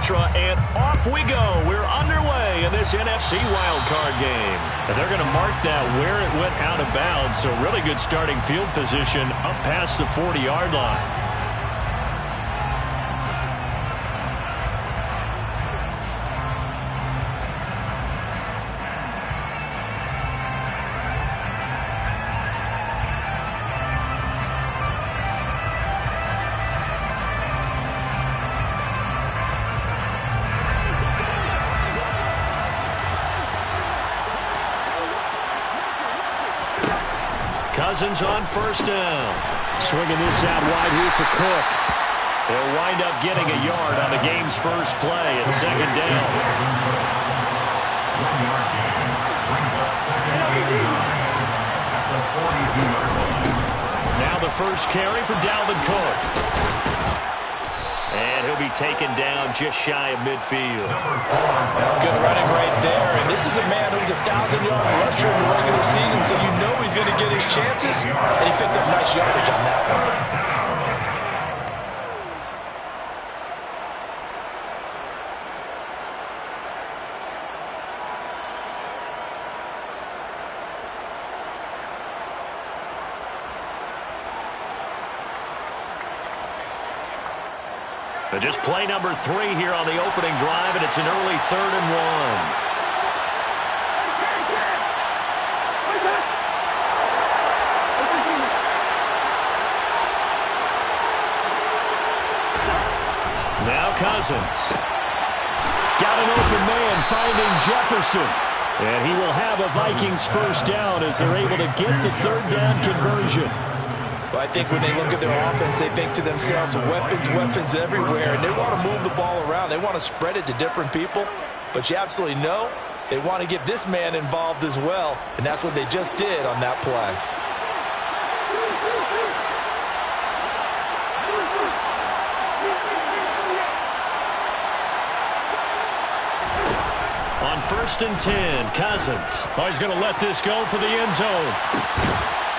mantra, and off we go. We're underway in this NFC wildcard game. And they're going to mark that where it went out of bounds, so really good starting field position up past the 40-yard line. Cousins on first down. Swinging this out wide here for Cook. They'll wind up getting a yard on the game's first play at second down. Now the first carry for Dalvin Cook. And he'll be taken down just shy of midfield. Good running right there. And this is a man who's a 1,000-yard rusher in the regular season, so you know he's going to get his chances. And he picks up nice yardage on that one. But just play number 3 here on the opening drive, and it's an early 3rd and 1. Now Cousins. Got an open man finding Jefferson. And he will have a Vikings first down as they're able to get the 3rd down conversion. Well, I think when they look at their offense, they think to themselves, weapons everywhere, and they want to move the ball around. They want to spread it to different people, but you absolutely know they want to get this man involved as well, and that's what they just did on that play. On 1st and 10, Cousins. Oh, he's going to let this go for the end zone.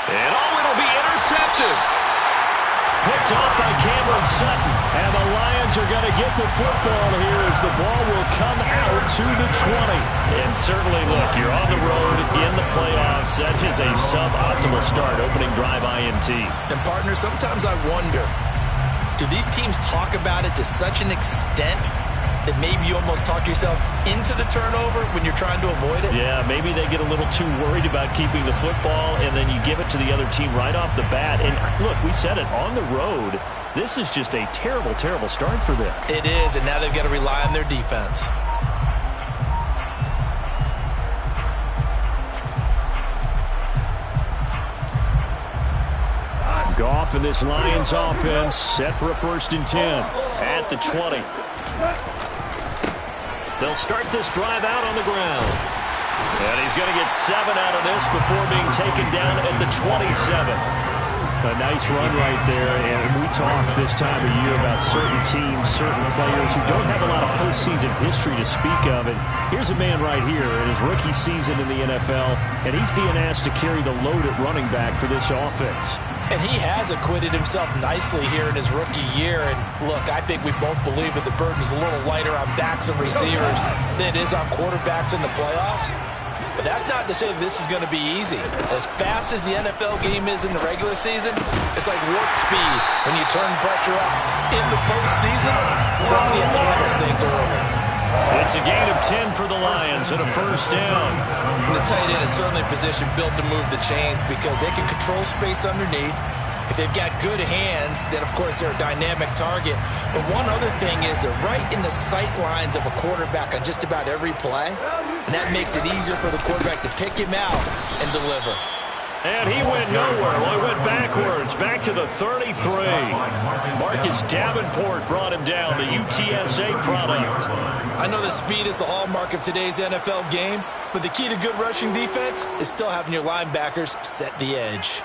And it'll be intercepted. Picked off by Cameron Sutton. And the Lions are going to get the football here as the ball will come out to the 20. And certainly, look, you're on the road in the playoffs. That is a suboptimal start, opening drive INT. And, partner, sometimes I wonder, do these teams talk about it to such an extent that maybe you almost talk yourself into the turnover when you're trying to avoid it? Yeah, maybe they get a little too worried about keeping the football, and then you give it to the other team right off the bat. And look, we said it, on the road, this is just a terrible, terrible start for them. It is, and now they've got to rely on their defense. Goff and this Lions offense set for a 1st and 10 at the 20. They'll start this drive out on the ground. And he's going to get 7 out of this before being taken down at the 27. A nice run right there. And we talked this time of year about certain teams, certain players who don't have a lot of postseason history to speak of. And here's a man right here in his rookie season in the NFL, and he's being asked to carry the load at running back for this offense. And he has acquitted himself nicely here in his rookie year. And look, I think we both believe that the burden's a little lighter on backs and receivers than it is on quarterbacks in the playoffs. But that's not to say that this is going to be easy. As fast as the NFL game is in the regular season, it's like warp speed when you turn pressure up in the postseason. So let's see how he handles things early. It's a gain of 10 for the Lions and a 1st down. The tight end is certainly a position built to move the chains because they can control space underneath. If they've got good hands, then, of course, they're a dynamic target. But one other thing is they're right in the sight lines of a quarterback on just about every play, and that makes it easier for the quarterback to pick him out and deliver. And he went nowhere. Well, he went backwards, back to the 33. Marcus Davenport brought him down, the UTSA product. I know that speed is the hallmark of today's NFL game, but the key to good rushing defense is still having your linebackers set the edge.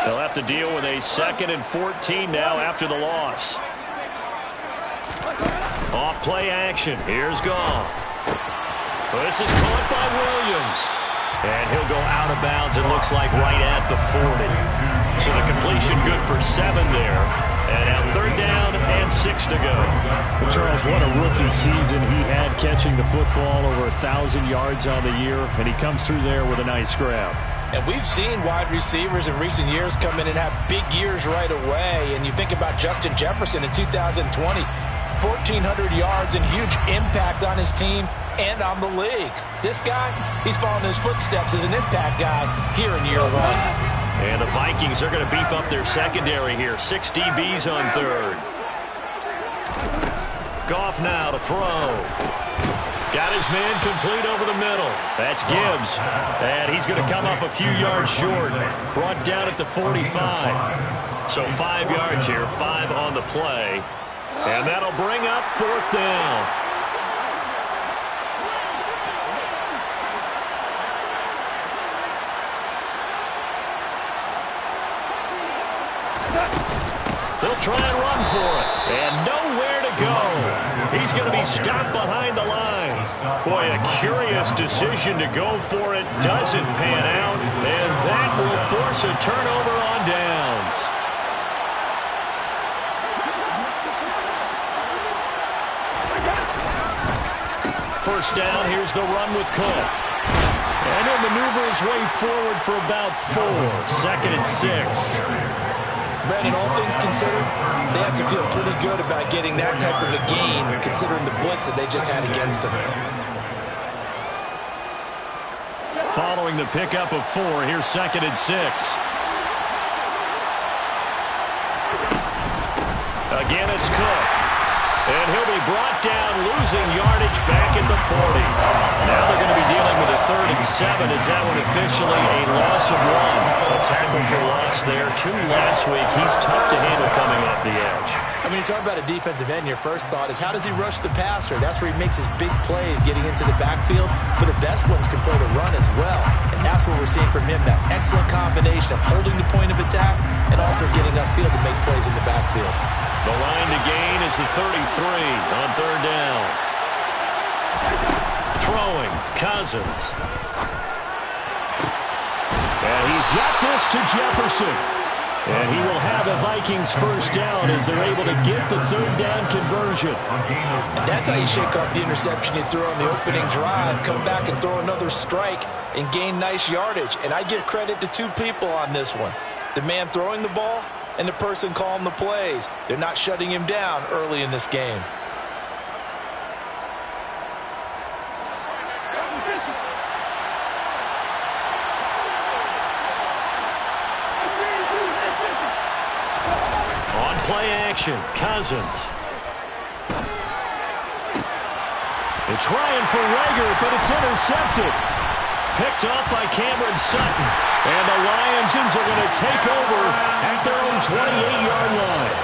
They'll have to deal with a 2nd and 14 now after the loss. Off play action. Here's Goff. This is caught by Williams. And he'll go out of bounds, it looks like, right at the 40. So the completion good for 7 there. And now 3rd down and 6 to go. Well, Charles, what a rookie season he had, catching the football over 1,000 yards on the year. And he comes through there with a nice grab. And we've seen wide receivers in recent years come in and have big years right away. And you think about Justin Jefferson in 2020, 1,400 yards and huge impact on his team and on the league. This guy, he's following his footsteps as an impact guy here in year 1. And the Vikings are going to beef up their secondary here. 6 DBs on 3rd. Goff now to throw. Got his man complete over the middle. That's Gibbs. And he's going to come up a few yards short. Brought down at the 45. So 5 yards here, 5 on the play. And that'll bring up 4th down. They'll try and run for it. And nowhere to go. He's going to be stopped behind the line. Boy, a curious decision to go for it. Doesn't pan out. And that will force a turnover on downs. First down, here's the run with Cook. And he'll maneuver his way forward for about 4. 2nd and 6. Brandon, all things considered, they have to feel pretty good about getting that type of a gain, considering the blitz that they just had against them. Following the pickup of 4, here's 2nd and 6. Again, it's Cook. And he'll be brought down, losing yardage back at the 40. Now they're going to be dealing with a 3rd and 7. Is that one officially a loss of 1? A tackle for loss there. 2 last week. He's tough to handle coming off the edge. I mean, you talk about a defensive end, your first thought is how does he rush the passer? That's where he makes his big plays, getting into the backfield. But the best ones can play the run as well. And that's what we're seeing from him, that excellent combination of holding the point of attack and also getting upfield to make plays in the backfield. The line to gain is the 33 on 3rd down. Throwing, Cousins. And he's got this to Jefferson. And he will have the Vikings first down as they're able to get the 3rd down conversion. And that's how you shake off the interception you threw on the opening drive. Come back and throw another strike and gain nice yardage. And I give credit to 2 people on this one. The man throwing the ball and the person calling the plays. They're not shutting him down early in this game. On play action, Cousins. They're trying for Rager, but it's intercepted. Picked off by Cameron Sutton. And the Lions are going to take over at their own 28-yard line.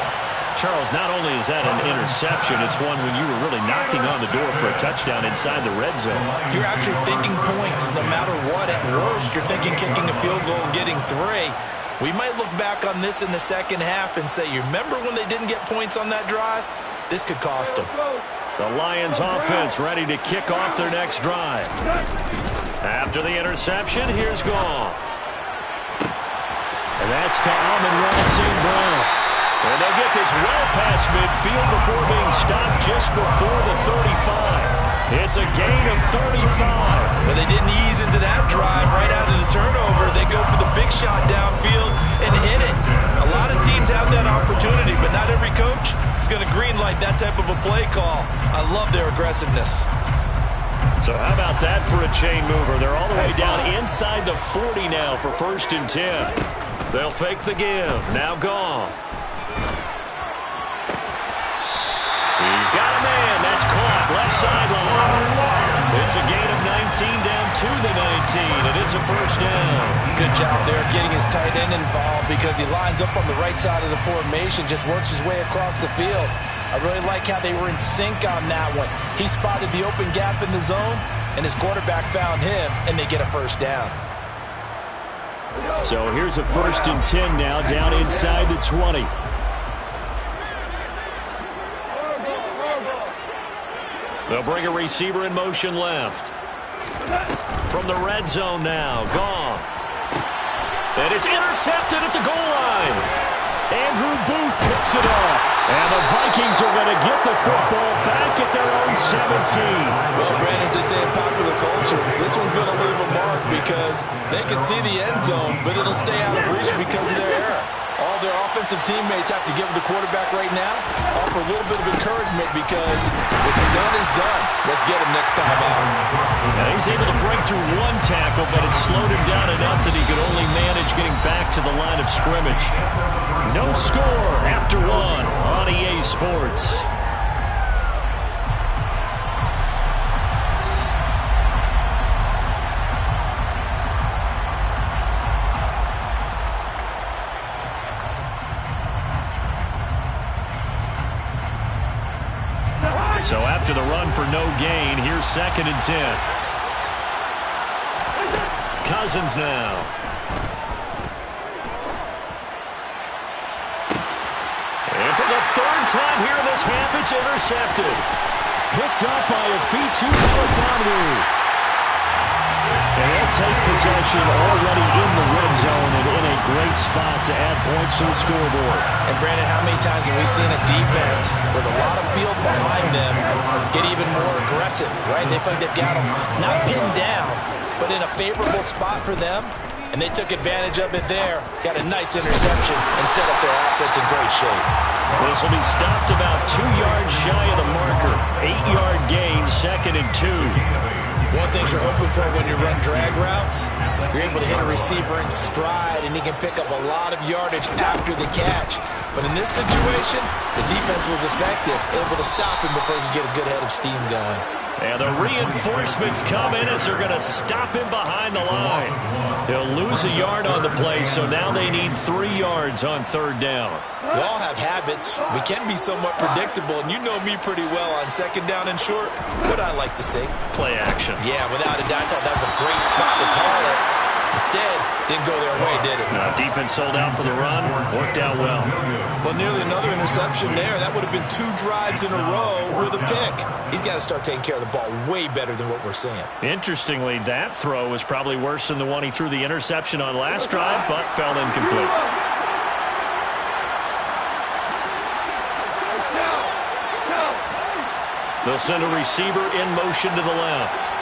Charles, not only is that an interception, it's one when you were really knocking on the door for a touchdown inside the red zone. You're actually thinking points no matter what. At worst, you're thinking kicking a field goal and getting 3. We might look back on this in the second half and say, you remember when they didn't get points on that drive? This could cost them. The Lions offense ready to kick off their next drive. After the interception, here's Goff. And that's to Amon-Ra St. Brown. And they'll get this well past midfield before being stopped just before the 35. It's a gain of 35. But they didn't ease into that drive right out of the turnover. They go for the big shot downfield and hit it. A lot of teams have that opportunity, but not every coach is going to greenlight that type of a play call. I love their aggressiveness. So how about that for a chain mover? They're all the way down inside the 40 now for 1st and 10. They'll fake the give. Now Goff. He's got a man. That's caught. Left sideline. It's a gain of 19 down to the 19, and it's a first down. Good job there getting his tight end involved because he lines up on the right side of the formation, just works his way across the field. I really like how they were in sync on that one. He spotted the open gap in the zone, and his quarterback found him, and they get a first down. So here's a 1st and 10 now, down inside the 20. They'll bring a receiver in motion left. From the red zone now, Goff. And it's intercepted at the goal line. Andrew Booth picks it up. And the Vikings are going to get the football back at their own 17. Well, Brandon, as they say in popular culture, this one's going to leave a mark because they can see the end zone, but it'll stay out of reach because of their error. All their offensive teammates have to give the quarterback right now, offer a little bit of encouragement because what's done is done. Let's get him next time out. Now he's able to break through one tackle, but it slowed him down enough that he could only manage getting back to the line of scrimmage. No score after one on EA Sports. So after the run for no gain, here's 2nd and 10. Cousins now. And for the 3rd time here in this half, it's intercepted. Picked up by Afitu Melifonwu. And they'll take possession already in the red zone and in a great spot to add points to the scoreboard. And Brandon, how many times have we seen a defense with a lot of field behind them get even more aggressive, right? They feel like they've got them not pinned down, but in a favorable spot for them, and they took advantage of it there. Got a nice interception and set up their offense in great shape. This will be stopped about 2 yards shy of the marker. 8-yard gain, 2nd and 2. One thing you're hoping for when you run drag routes, you're able to hit a receiver in stride, and he can pick up a lot of yardage after the catch. But in this situation, the defense was effective, able to stop him before he could get a good head of steam going. And the reinforcements come in as they're going to stop him behind the line. He'll lose a yard on the play, so now they need 3 yards on 3rd down. We all have habits. We can be somewhat predictable, and you know me pretty well on 2nd down and short. What I like to say? Play action. Yeah, without a doubt, I thought that was a great spot to call it. Instead, didn't go their way, did it? Defense sold out for the run. Worked out well. Well, nearly another interception there. That would have been 2 drives in a row with a pick. He's got to start taking care of the ball way better than what we're seeing. Interestingly, that throw was probably worse than the one he threw the interception on last drive, but fell incomplete. They'll send a receiver in motion to the left.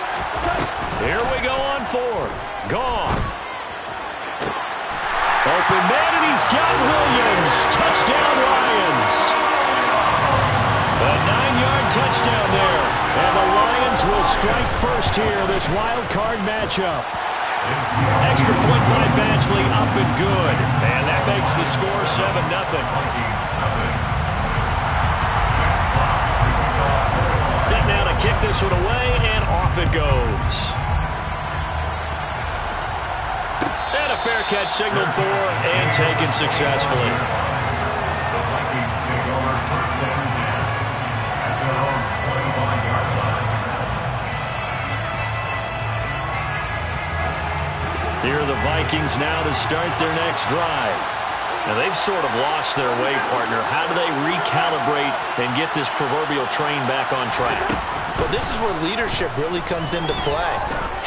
Here we go on 4th. Goff. Open man, and he's got Williams. Touchdown, Lions. A 9-yard touchdown there. And the Lions will strike first here, this wild card matchup. Extra point by Batchley, up and good. And that makes the score 7-0. Set now to kick this one away, and off it goes. And a fair catch signaled for and taken successfully. Here are the Vikings now to start their next drive. Now, they've sort of lost their way, partner. How do they recalibrate and get this proverbial train back on track? Well, this is where leadership really comes into play.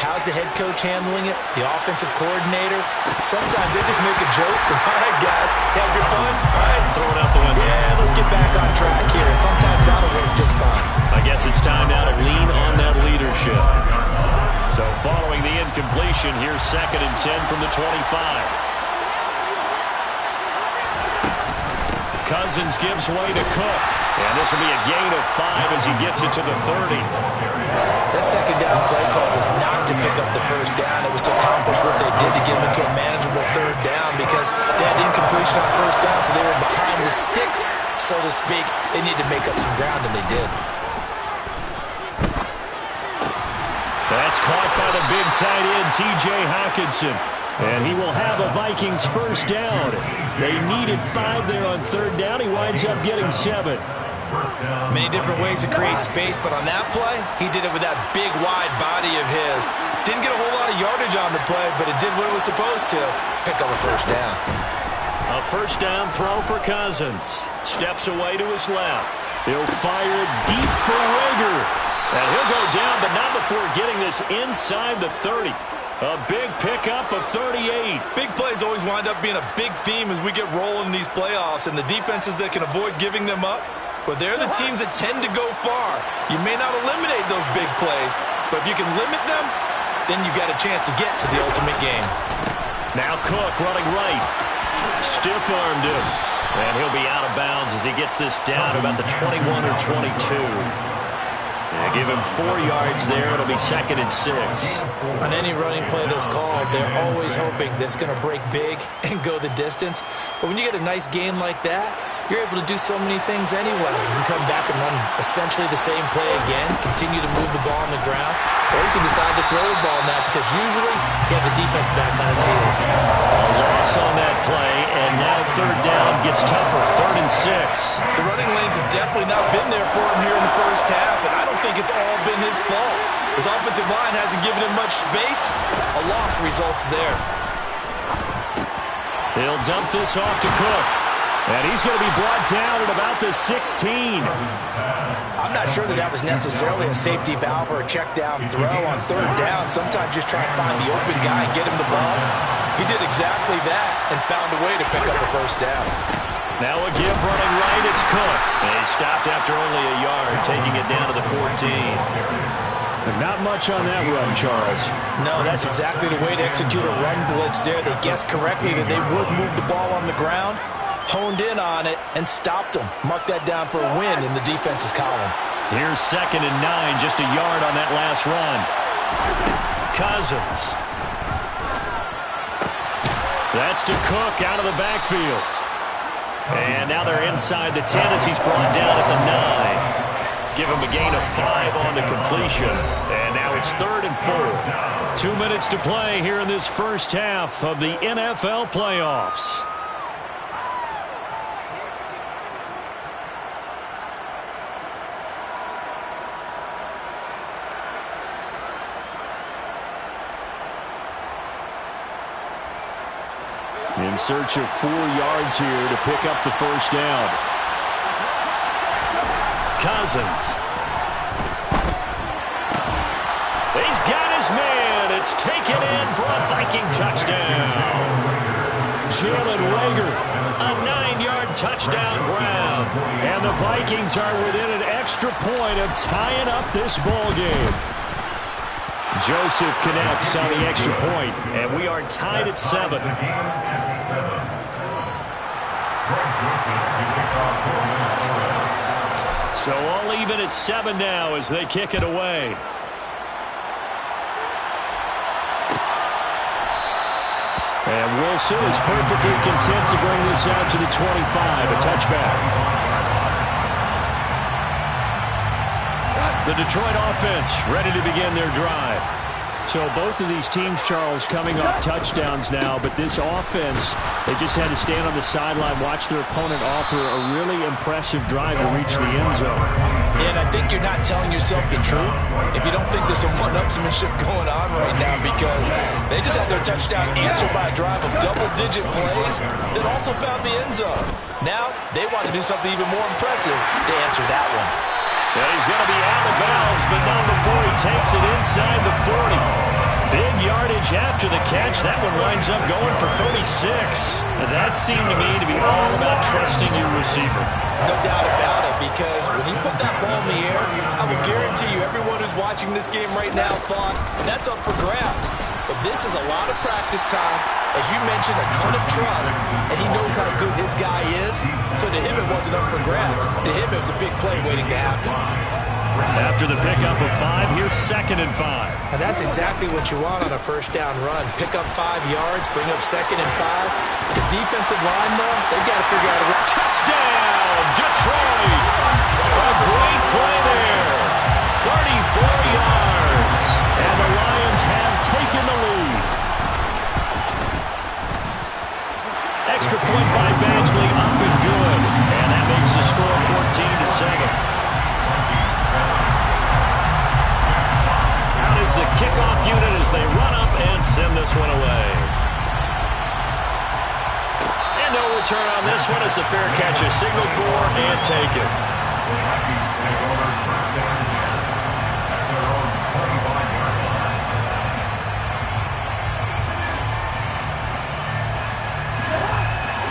How's the head coach handling it? The offensive coordinator? Sometimes they just make a joke. All right, guys, you had your fun? All right, Throw it out the window. yeah, let's get back on track here. And sometimes that'll work just fine. I guess it's time now to lean on that leadership. So following the incompletion, here's 2nd and 10 from the 25. Cousins gives way to Cook. And this will be a gain of 5 as he gets it to the 30. That 2nd down play call was not to pick up the 1st down. It was to accomplish what they did to get them into a manageable 3rd down because they had incompletion on 1st down, so they were behind the sticks, so to speak. They needed to make up some ground, and they did. That's caught by the big tight end, T.J. Hockenson. And he will have a Vikings 1st down. They needed 5 there on 3rd down. He winds up getting 7. Many different ways to create space, but on that play, he did it with that big, wide body of his. Didn't get a whole lot of yardage on the play, but it did what it was supposed to. Pick up a 1st down. A 1st down throw for Cousins. Steps away to his left. He'll fire it deep for Rager. And he'll go down, but not before getting this inside the 30. A big pickup of 38. Big plays always wind up being a big theme as we get rolling in these playoffs, and the defenses that can avoid giving them up, but they're the teams that tend to go far. You may not eliminate those big plays, but if you can limit them, then you've got a chance to get to the ultimate game. Now Cook running right. Stiff-armed him. And he'll be out of bounds as he gets this down about the 21 or 22. They give him 4 yards there. It'll be 2nd and 6. On any running play that's called, they're always hoping that it's going to break big and go the distance. But when you get a nice game like that, you're able to do so many things anyway. You can come back and run essentially the same play again, continue to move the ball on the ground, or you can decide to throw the ball now because usually you have the defense back on its heels. A loss on that play, and now 3rd down gets tougher. 3rd and 6. The running lanes have definitely not been there for him here in the first half, and I don't think it's all been his fault. His offensive line hasn't given him much space. A loss results there. He'll dump this off to Cook. And he's going to be brought down at about the 16. I'm not sure that was necessarily a safety valve or a check down throw on 3rd down. Sometimes just try and find the open guy and get him the ball. He did exactly that and found a way to pick up a 1st down. Now a give running right, it's Cook. And he stopped after only a yard, taking it down to the 14. Not much on that run, Charles. No, that's exactly the way to execute a run blitz there. They guessed correctly that they would move the ball on the ground, honed in on it, and stopped them. Mark that down for a win in the defense's column. Here's 2nd and 9, just a yard on that last run. Cousins. That's to Cook out of the backfield. And now they're inside the 10 as he's brought down at the 9. Give him a gain of 5 on the completion. And now it's 3rd and 4. 2 minutes to play here in this first half of the NFL playoffs. In search of 4 yards here to pick up the 1st down. Cousins. He's got his man. It's taken in for a Viking touchdown. Jalen Reagor, a 9-yard touchdown grab. And the Vikings are within an extra point of tying up this ball game. Joseph connects on the extra point, and we are tied at 7. So all even at 7 now as they kick it away. And Wilson is perfectly content to bring this out to the 25, a touchback. The Detroit offense ready to begin their drive. So both of these teams, Charles, coming off touchdowns now, but this offense, they just had to stand on the sideline, watch their opponent offer a really impressive drive to reach the end zone. Yeah, and I think you're not telling yourself the truth if you don't think there's some one-upsmanship going on right now, because they just had their touchdown answered by a drive of double-digit plays that also found the end zone. Now they want to do something even more impressive to answer that one. And he's going to be out of bounds, but not before he takes it inside the 40. Big yardage after the catch. That one winds up going for 36. And that seemed to me to be all about trusting your receiver. No doubt about it, because when he put that ball in the air, I will guarantee you everyone who's watching this game right now thought that's up for grabs. But this is a lot of practice time. As you mentioned, a ton of trust, and he knows how good his guy is. So to him, it wasn't up for grabs. To him, it was a big play waiting to happen. After the pickup of 5, here's 2nd and 5. And that's exactly what you want on a 1st down run. Pick up 5 yards, bring up 2nd and 5. The defensive line, though, they've got to figure out a way. Touchdown, Detroit! A great play there. 34 yards. And the Lions have taken the lead. Extra point by Badgley, up and good. And that makes the score 14-7. Out is the kickoff unit as they run up and send this one away. And no return on this one as the fair catch is signaled for and taken.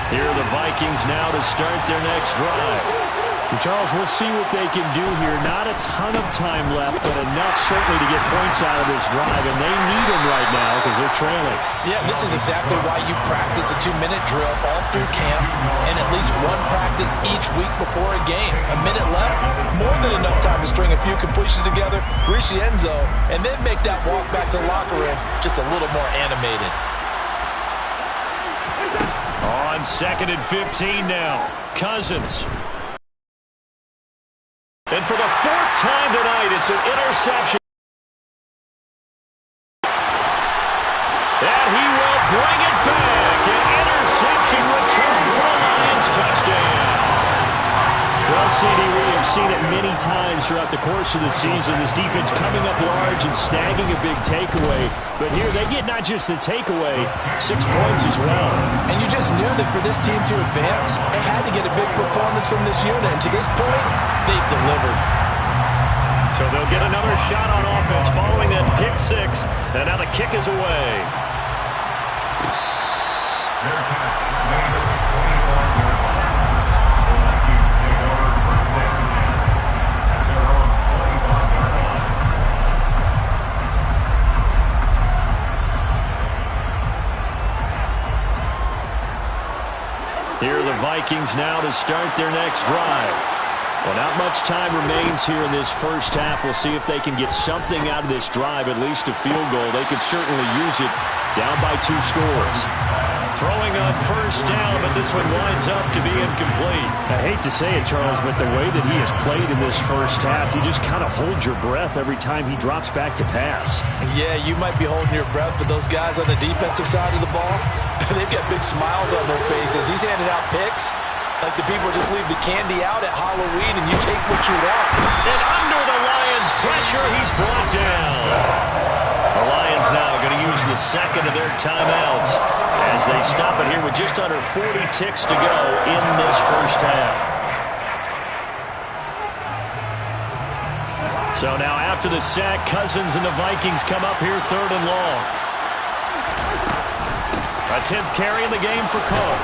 Here are the Vikings now to start their next drive. And Charles, we'll see what they can do here. Not a ton of time left, but enough certainly to get points out of this drive, and they need them right now because they're trailing. Yeah, this is exactly why you practice a 2-minute drill all through camp and at least one practice each week before a game. A minute left, more than enough time to string a few completions together, reach the end zone, and then make that walk back to the locker room just a little more animated. On 2nd and 15 now, Cousins. And for the 4th time tonight, it's an interception. And he will bring it back. An interception return for a Lions touchdown. Well, CD, we have seen it many times throughout the course of the season. This defense coming up large and snagging a big takeaway. But here they get not just the takeaway, 6 points as well. And you just knew that for this team to advance, they had to get a big performance from this unit. And to this point, they've delivered. So they'll get another shot on offense following that pick 6. And now the kick is away. Here are the Vikings now to start their next drive. Well, not much time remains here in this first half. We'll see if they can get something out of this drive, at least a field goal. They could certainly use it down by 2 scores. Throwing on 1st down, but this one winds up to be incomplete. I hate to say it, Charles, but the way that he has played in this first half, you just kind of hold your breath every time he drops back to pass. Yeah, you might be holding your breath, but those guys on the defensive side of the ball, they've got big smiles on their faces. He's handing out picks like the people just leave the candy out at Halloween and you take what you want. And under the Lions' pressure, he's brought down. The Lions now going to use the 2nd of their timeouts as they stop it here with just under 40 ticks to go in this first half. So now after the sack, Cousins and the Vikings come up here 3rd and long. A 10th carry in the game for Cook.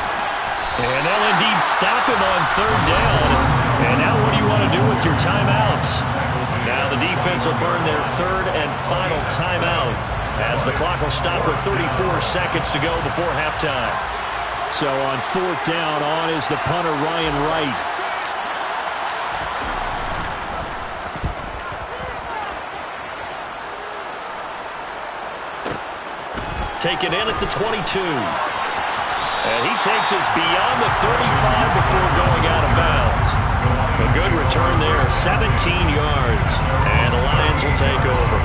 And they'll indeed stop him on 3rd down. And now what do you want to do with your timeouts? Now the defense will burn their 3rd and final timeout as the clock will stop with 34 seconds to go before halftime. So on 4th down, on is the punter, Ryan Wright. Taken in at the 22. And he takes us beyond the 35 before going out of bounds. A good return there, 17 yards. And the Lions will take over.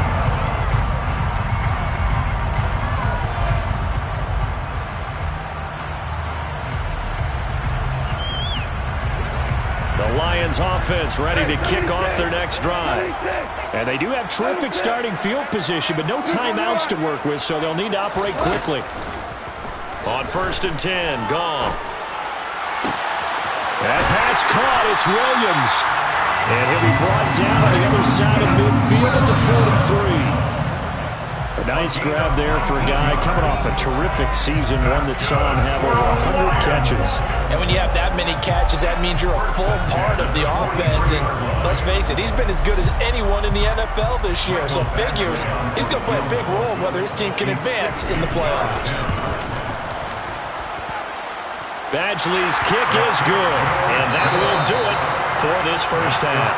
The Lions offense ready to kick off their next drive. And they do have terrific starting field position, but no timeouts to work with, so they'll need to operate quickly. On 1st and 10, Goff. That pass caught, it's Williams. And he'll be brought down on the other side of midfield at the 43. A nice grab there for a guy coming off a terrific season, one that saw him have over 100 catches. And when you have that many catches, that means you're a full part of the offense. And let's face it, he's been as good as anyone in the NFL this year. So figures he's going to play a big role in whether his team can advance in the playoffs. Badgley's kick is good, and that will do it for this first half.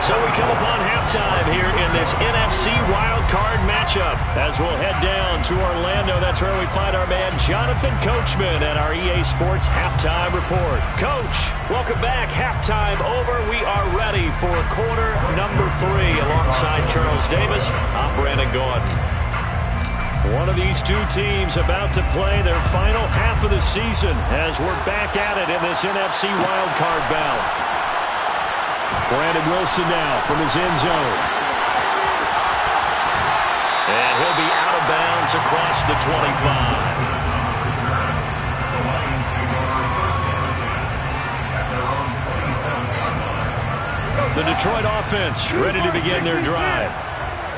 So we come upon halftime here in this NFC wildcard matchup as we'll head down to Orlando. That's where we find our man Jonathan Coachman at our EA Sports Halftime Report. Coach, welcome back. Halftime over. We are ready for quarter number 3 alongside Charles Davis. I'm Brandon Gordon. One of these two teams about to play their final half of the season as we're back at it in this NFC wildcard bout. Brandon Wilson now from his end zone. And he'll be out of bounds across the 25. The Detroit offense ready to begin their drive.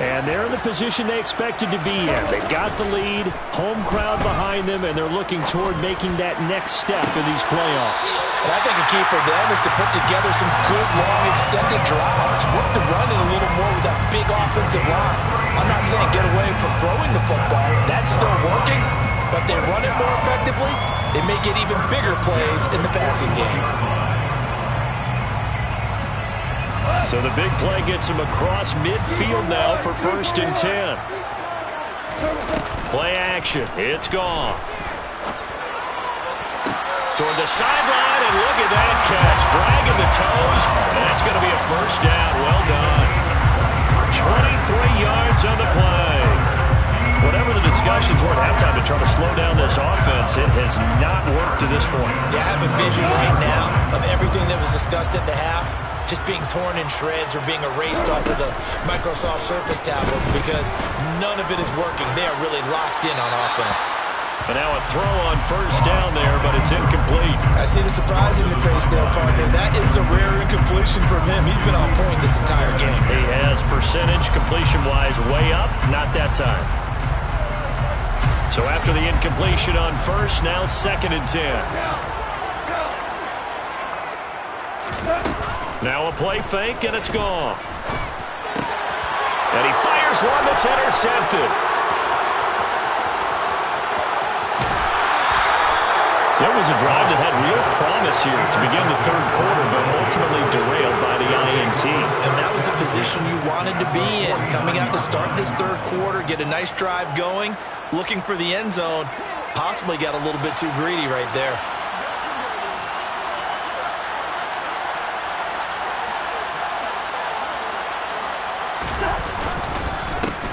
And they're in the position they expected to be in. They've got the lead, home crowd behind them, and they're looking toward making that next step in these playoffs. And I think a key for them is to put together some good, long, extended drives. Work the run in a little more with that big offensive line. I'm not saying get away from throwing the football. That's still working. But they run it more effectively, they may get even bigger plays in the passing game. So the big play gets him across midfield now for 1st and 10. Play action. It's gone. Toward the sideline, and look at that catch. Dragging the toes, and that's going to be a 1st down. Well done. 23 yards on the play. Whatever the discussions were at halftime to try to slow down this offense, it has not worked to this point. Yeah, I have a vision right now of everything that was discussed at the half just being torn in shreds or being erased off of the Microsoft Surface tablets because none of it is working. They are really locked in on offense. And now a throw on 1st down there, but it's incomplete. I see the surprise in your face there, partner. That is a rare incompletion from him. He's been on point this entire game. He has percentage completion-wise way up, not that time. So after the incompletion on 1st, now 2nd and 10. Now a play fake, and it's gone. And he fires one that's intercepted. So it was a drive that had real promise here to begin the 3rd quarter, but ultimately derailed by the INT. And that was the position you wanted to be in. Coming out to start this 3rd quarter, get a nice drive going, looking for the end zone. Possibly got a little bit too greedy right there.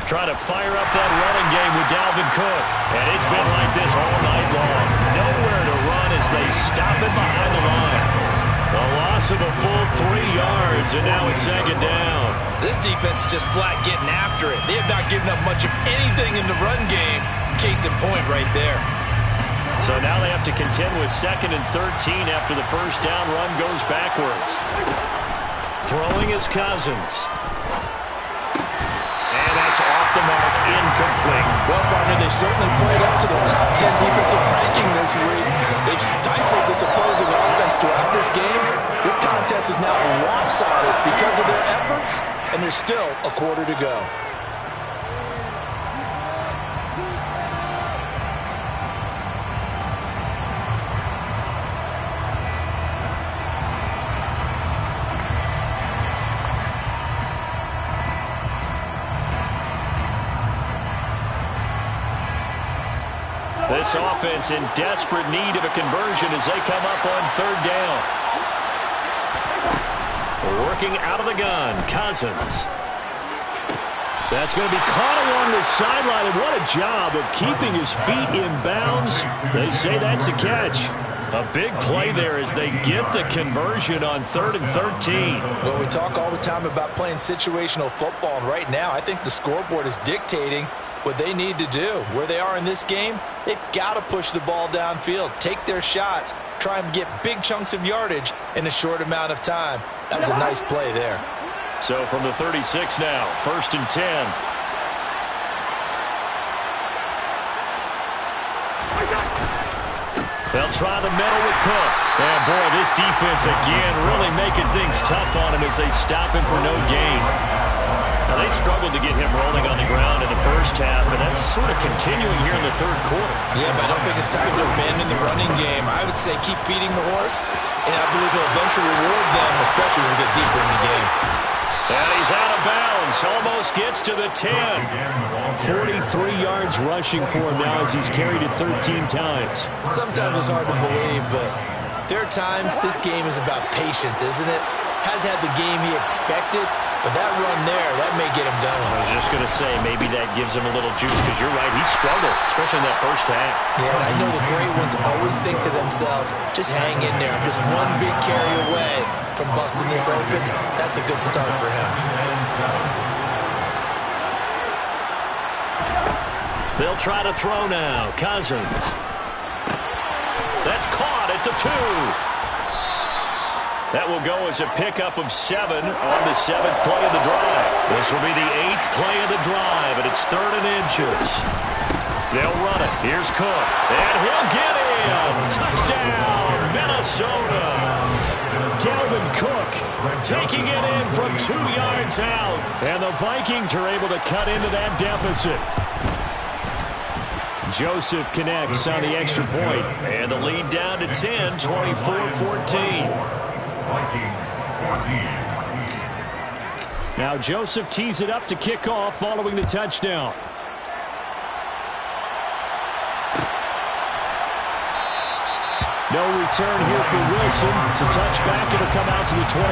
Trying to fire up that running game with Dalvin Cook. And it's been like this all night long. Nowhere to run as they stop him behind the line. A loss of a full 3 yards, and now it's 2nd down. This defense is just flat getting after it. They have not given up much of anything in the run game. Case in point right there. So now they have to contend with 2nd and 13 after the 1st down run goes backwards. Throwing is Cousins. And that's off the mark, incomplete. Well, partner, they've certainly played up to the top 10 defensive ranking this week. They've stifled this opposing offense throughout this game. This contest is now lopsided because of their efforts, and there's still a quarter to go. This offense in desperate need of a conversion as they come up on 3rd down. Working out of the gun, Cousins. That's going to be caught along the sideline, and what a job of keeping his feet in bounds. They say that's a catch. A big play there as they get the conversion on 3rd and 13. Well, we talk all the time about playing situational football, and right now I think the scoreboard is dictating what they need to do. Where they are in this game, they've got to push the ball downfield, take their shots, try and get big chunks of yardage in a short amount of time. That was a nice play there. So from the 36 now, 1st and 10. They'll try the middle with Cook. And boy, this defense again really making things tough on him as they stop him for no gain. Now, they struggled to get him rolling on the ground in the 1st half, and that's sort of continuing here in the 3rd quarter. Yeah, but I don't think it's time to abandon the running game. I would say keep feeding the horse, and I believe he'll eventually reward them, especially as we get deeper in the game. And he's out of bounds. Almost gets to the 10. 43 yards rushing for him now as he's carried it 13 times. Sometimes it's hard to believe, but there are times this game is about patience, isn't it? Has had the game he expected, but that run there, that may get him going. I was just going to say, maybe that gives him a little juice, because you're right, he struggled, especially in that 1st half. Yeah, and I know the great ones always think to themselves, just hang in there. I'm just one big carry away from busting this open. That's a good start for him. They'll try to throw now. Cousins. That's caught at the 2. That will go as a pickup of 7 on the 7th play of the drive. This will be the 8th play of the drive, and it's 3rd and inches. They'll run it. Here's Cook, and he'll get in. Touchdown, Minnesota. Dalvin Cook taking it in from 2 yards out. And the Vikings are able to cut into that deficit. Joseph connects on the extra point. And the lead down to 10, 24-14. Vikings 14. Now Joseph tees it up to kick off following the touchdown. No return here for Wilson. It's a touchback. It'll come out to the 25.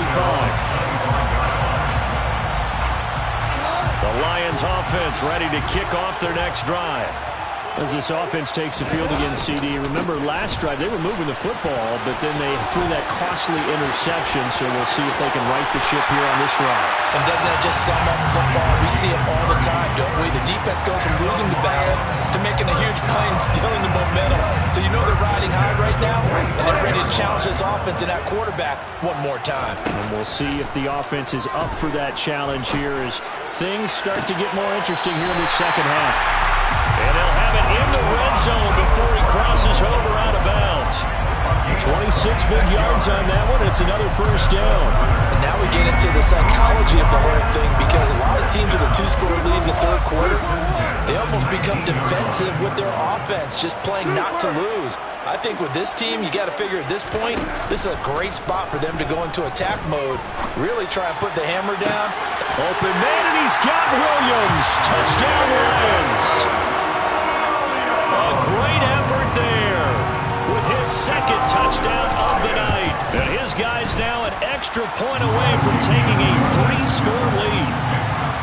The Lions offense ready to kick off their next drive. As this offense takes the field against CD, remember last drive they were moving the football, but then they threw that costly interception, so we'll see if they can right the ship here on this drive. And doesn't that just sum up football? We see it all the time, don't we? The defense goes from losing the battle to making a huge play and stealing the momentum. So you know they're riding high right now, and they're ready to challenge this offense and that quarterback one more time. And we'll see if the offense is up for that challenge here as things start to get more interesting here in the second half. And they'll have it in the red zone before he crosses over out of bounds. 26 big yards on that one. It's another first down. And now we get into the psychology of the whole thing, because a lot of teams with a 2-score lead in the third quarter, they almost become defensive with their offense, just playing not to lose. I think with this team, you got to figure at this point, this is a great spot for them to go into attack mode, really try and put the hammer down. Open man, and he's got Williams. Touchdown, Lions. A great effort there with his second touchdown of the night. And his guy's now an extra point away from taking a 3-score lead.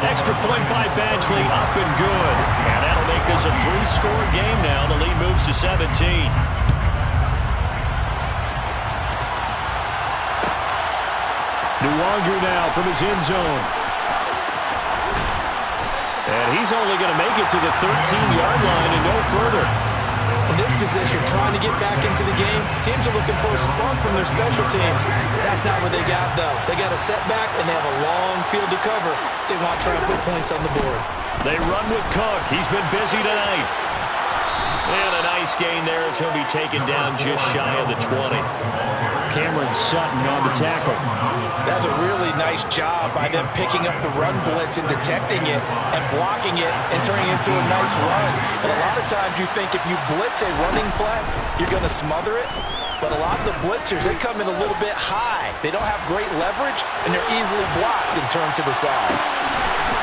Extra point by Badgley, up and good. And that'll make this a 3-score game now. The lead moves to 17. Nuwanger now from his end zone. And he's only going to make it to the 13-yard line and no further. In this position, trying to get back into the game, teams are looking for a spark from their special teams. That's not what they got, though. They got a setback, and they have a long field to cover if they want to try and put points on the board. They run with Cook. He's been busy tonight. And a nice gain there as he'll be taken down just shy of the 20. Cameron Sutton on the tackle. That's a really nice job by them picking up the run blitz and detecting it and blocking it and turning it into a nice run. And a lot of times you think if you blitz a running play, you're going to smother it. But a lot of the blitzers, they come in a little bit high. They don't have great leverage, and they're easily blocked and turned to the side.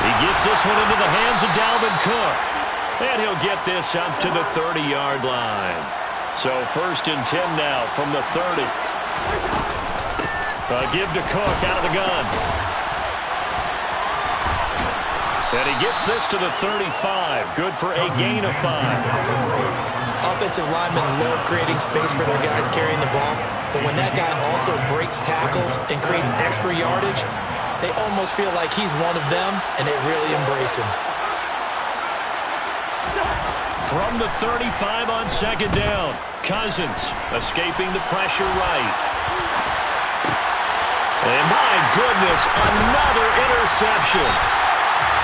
He gets this one into the hands of Dalvin Cook. And he'll get this up to the 30-yard line. So 1st and 10 now from the 30. Give to Cook out of the gun. And he gets this to the 35. Good for a gain of 5. Offensive linemen love creating space for their guys carrying the ball. But when that guy also breaks tackles and creates extra yardage, they almost feel like he's one of them, and they really embrace him. From the 35 on 2nd down, Cousins escaping the pressure right. And my goodness, another interception.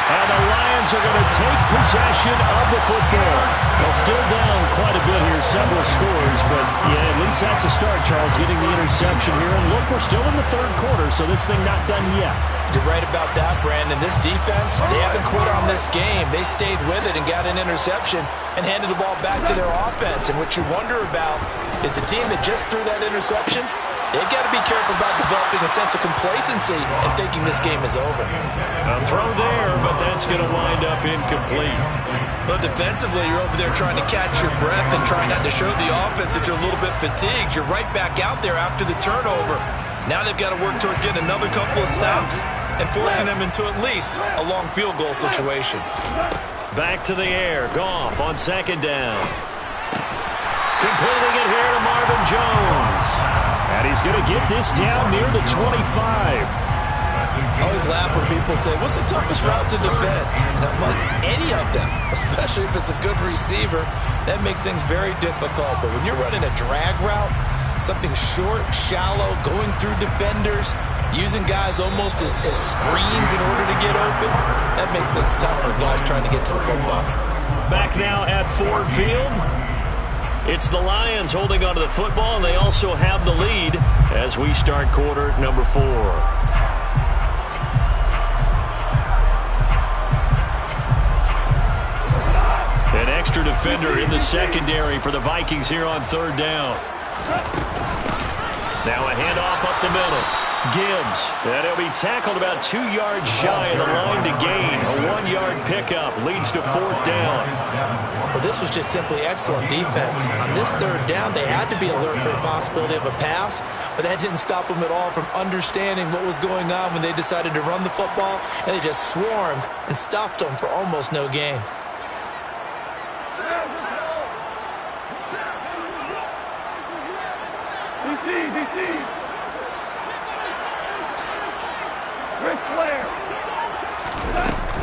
And the Lions are going to take possession of the football. They're still down quite a bit here, several scores, but yeah, at least that's a start, Charles, getting the interception here. And look, we're still in the third quarter, so this thing not done yet. You're right about that, Brandon. This defense, they haven't quit on this game. They stayed with it and got an interception and handed the ball back to their offense. And what you wonder about is the team that just threw that interception, they've got to be careful about developing a sense of complacency and thinking this game is over. A throw there, but that's going to wind up incomplete. But defensively, you're over there trying to catch your breath and trying not to show the offense that you're a little bit fatigued. You're right back out there after the turnover. Now they've got to work towards getting another couple of stops and forcing them into at least a long field goal situation. Back to the air. Goff on 2nd down. Completing it here to Marvin Jones. And he's going to get this down near the 25. I always laugh when people say, what's the toughest route to defend? And I'm like, any of them, especially if it's a good receiver. That makes things very difficult. But when you're running a drag route, Something short, shallow, going through defenders, using guys almost as screens in order to get open. That makes things tough for guys trying to get to the football. Back now at Ford Field. It's the Lions holding onto the football, and they also have the lead as we start quarter number 4. An extra defender in the secondary for the Vikings here on 3rd down. Now a handoff up the middle. Gibbs, and he'll be tackled about 2 yards shy of the line to gain. A 1-yard pickup leads to 4th down. Well, this was just simply excellent defense. On this 3rd down, they had to be alert for the possibility of a pass, but that didn't stop them at all from understanding what was going on when they decided to run the football, and they just swarmed and stuffed them for almost no gain.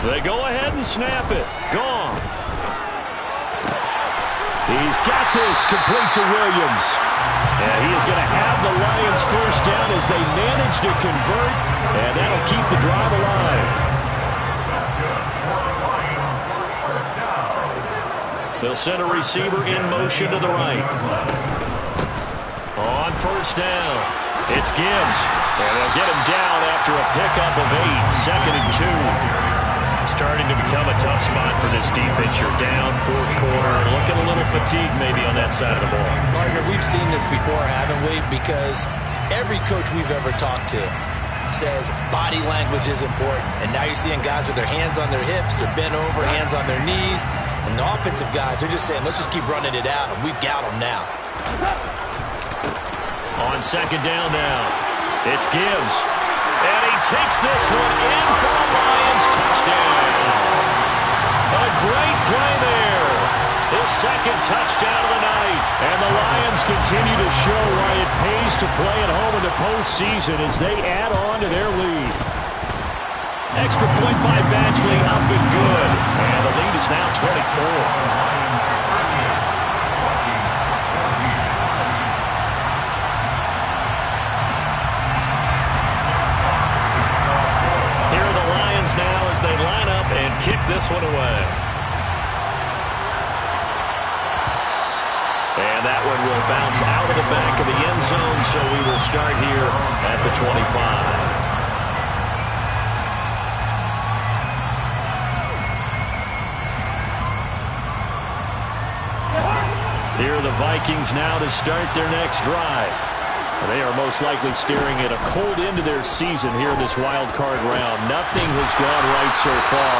They go ahead and snap it. Gone. He's got this complete to Williams. And he is going to have the Lions 1st down as they manage to convert, and that'll keep the drive alive. They'll send a receiver in motion to the right. On 1st down, it's Gibbs. And they'll get him down after a pickup of 8, 2nd and 2. Starting to become a tough spot for this defense. You're down 4th quarter, looking a little fatigued maybe on that side of the ball. Partner, we've seen this before, haven't we? Because every coach we've ever talked to says body language is important. And now you're seeing guys with their hands on their hips, they're bent over, hands on their knees. And the offensive guys are just saying, let's just keep running it out, and we've got them now. On 2nd down now, it's Gibbs. And he takes this one in for a Lions touchdown. A great play there. His 2nd touchdown of the night. And the Lions continue to show why it pays to play at home in the postseason as they add on to their lead. Extra point by Batchley, up and good. And the lead is now 24. Now as they line up and kick this one away. And that one will bounce out of the back of the end zone, so we will start here at the 25. Here are the Vikings now to start their next drive. They are most likely staring at a cold end to their season here in this wild card round. Nothing has gone right so far,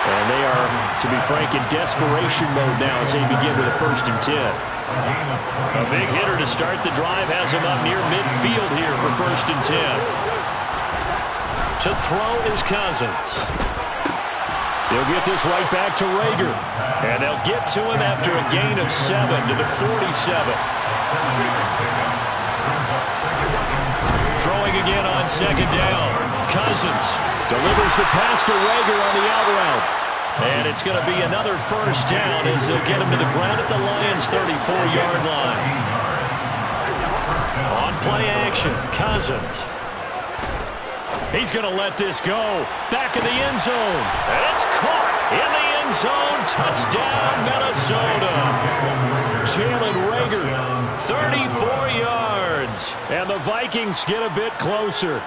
and they are, to be frank, in desperation mode now as they begin with a 1st and 10. A big hitter to start the drive has him up near midfield here for 1st and 10. To throw is Cousins. He'll get this right back to Rager, and they'll get to him after a gain of 7 to the 47. Throwing again on 2nd down. Cousins delivers the pass to Rager on the out route. And it's going to be another 1st down as they'll get him to the ground at the Lions' 34-yard line. On play action, Cousins. He's going to let this go. Back in the end zone. And it's caught in the end zone. Touchdown, Minnesota. Jalen Rager, 34 yards. And the Vikings get a bit closer.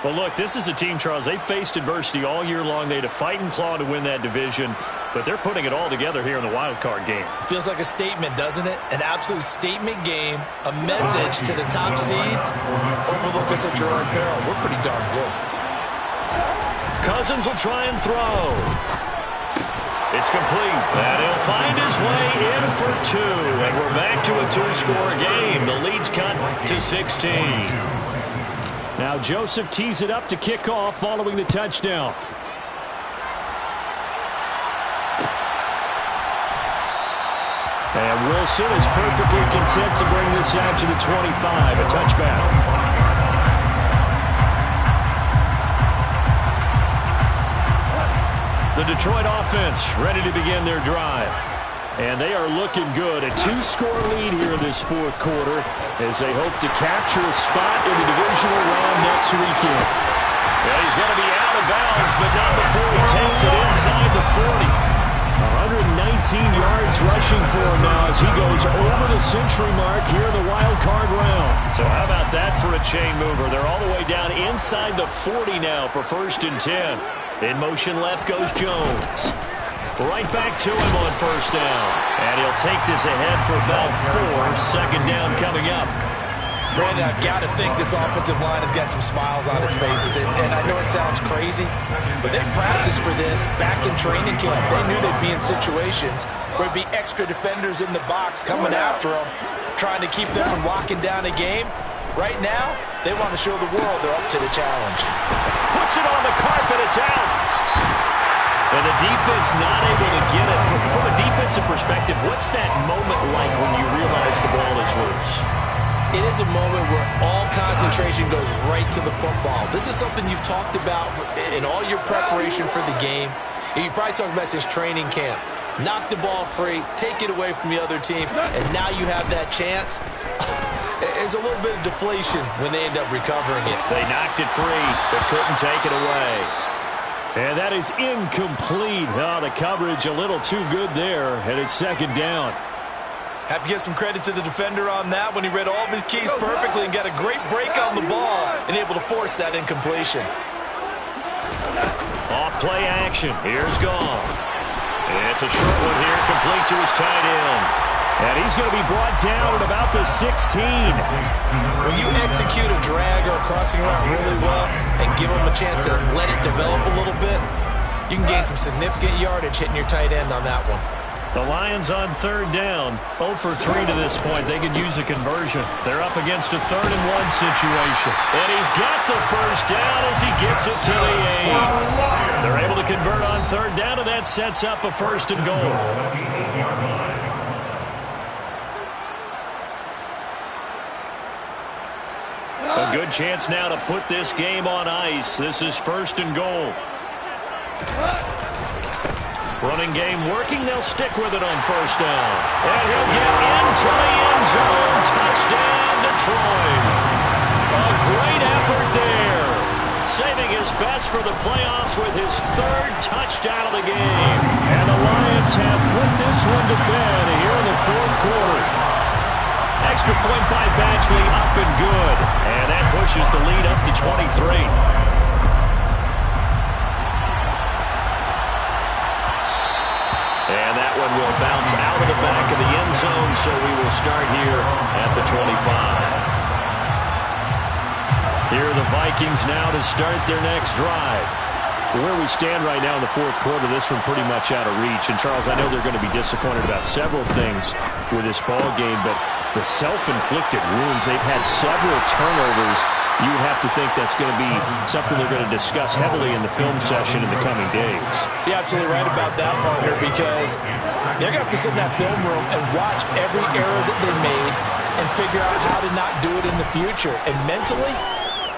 Well, look, this is a team, Charles, they faced adversity all year long. They had to fight and claw to win that division, but they're putting it all together here in the wild card game. Feels like a statement, doesn't it? An absolute statement game, a message to the top seeds. Overlook us at your own peril. We're pretty darn good. Cousins will try and throw. It's complete, and he'll find his way in for 2, and we're back to a 2-score game. The lead's cut to 16. Now Joseph tees it up to kick off following the touchdown. And Wilson is perfectly content to bring this out to the 25, a touchback. The Detroit offense ready to begin their drive. And they are looking good. A 2-score lead here in this fourth quarter as they hope to capture a spot in the divisional round next weekend. Yeah, he's going to be out of bounds, but not before he takes it inside the 40. 119 yards rushing for him now as he goes over the century mark here in the wild card round. So how about that for a chain mover? They're all the way down inside the 40 now for 1st and 10. In motion left goes Jones. Right back to him on 1st down. And he'll take this ahead for about 4. 2nd down coming up. Brandon, I've got to think this offensive line has got some smiles on its faces. And I know it sounds crazy, but they practiced for this back in training camp. They knew they'd be in situations where there'd be extra defenders in the box coming after them, trying to keep them from locking down a game. Right now, they want to show the world they're up to the challenge. Puts it on the carpet. It's out. And the defense not able to get it. From a defensive perspective, what's that moment like when you realize the ball is loose? It is a moment where all concentration goes right to the football. This is something you've talked about in all your preparation for the game. And you probably talked about since training camp. Knock the ball free, take it away from the other team, and now you have that chance. There's a little bit of deflation when they end up recovering it. They knocked it free, but couldn't take it away. And that is incomplete. Oh, the coverage a little too good there, and it's 2nd down. Have to give some credit to the defender on that when he read all of his keys perfectly and got a great break on the ball and able to force that incompletion. Off play action. Here's Goff. It's a short one here, complete to his tight end. And he's going to be brought down at about the 16. When you execute a drag or a crossing route really well and give them a chance to let it develop a little bit, you can gain some significant yardage hitting your tight end on that one. The Lions on 3rd down. 0 for 3 to this point. They could use a conversion. They're up against a 3rd and 1 situation. And he's got the 1st down as he gets it to the 8. They're able to convert on 3rd down, and that sets up a 1st and goal. A good chance now to put this game on ice. This is 1st and goal. Running game working. They'll stick with it on 1st down. And he'll get into the end zone. Touchdown, Detroit. A great effort there. Saving his best for the playoffs with his 3rd touchdown of the game. And the Lions have put this one to bed here in the 4th quarter. Extra point by Batchley, up and good. And that pushes the lead up to 23. And that one will bounce out of the back of the end zone, so we will start here at the 25. Here are the Vikings now to start their next drive. Where we stand right now in the 4th quarter, this one pretty much out of reach. And, Charles, I know they're going to be disappointed about several things with this ball game, but the self-inflicted wounds, they've had several turnovers. You would have to think that's going to be something they're going to discuss heavily in the film session in the coming days. You're absolutely right about that, partner, because they're going to have to sit in that film room and watch every error that they made and figure out how to not do it in the future. And mentally,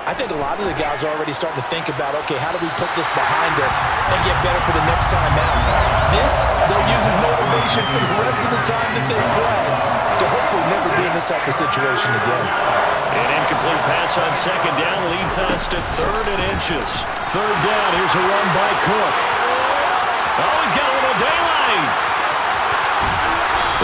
I think a lot of the guys are already starting to think about, okay, how do we put this behind us and get better for the next time out? This, they'll use as motivation for the rest of the time that they play to hopefully never be in this type of situation again. An incomplete pass on 2nd down leads us to 3rd and inches. 3rd down, here's a run by Cook. Oh, he's got a little daylight.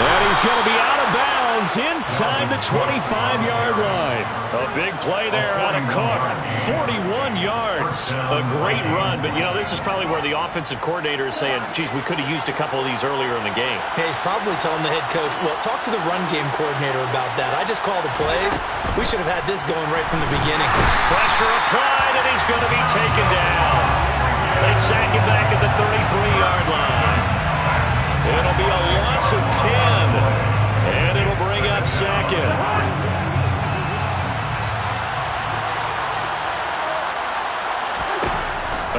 And he's going to be out of bounds inside the 25-yard line. A big play there out of Cook. 41 yards. A great run. But, you know, this is probably where the offensive coordinator is saying, geez, we could have used a couple of these earlier in the game. Hey, he's probably telling the head coach, well, talk to the run game coordinator about that. I just called the plays. We should have had this going right from the beginning. Pressure applied, and he's going to be taken down. They sack him back at the 33-yard line. It'll be a loss of 10, and it'll bring up 2nd.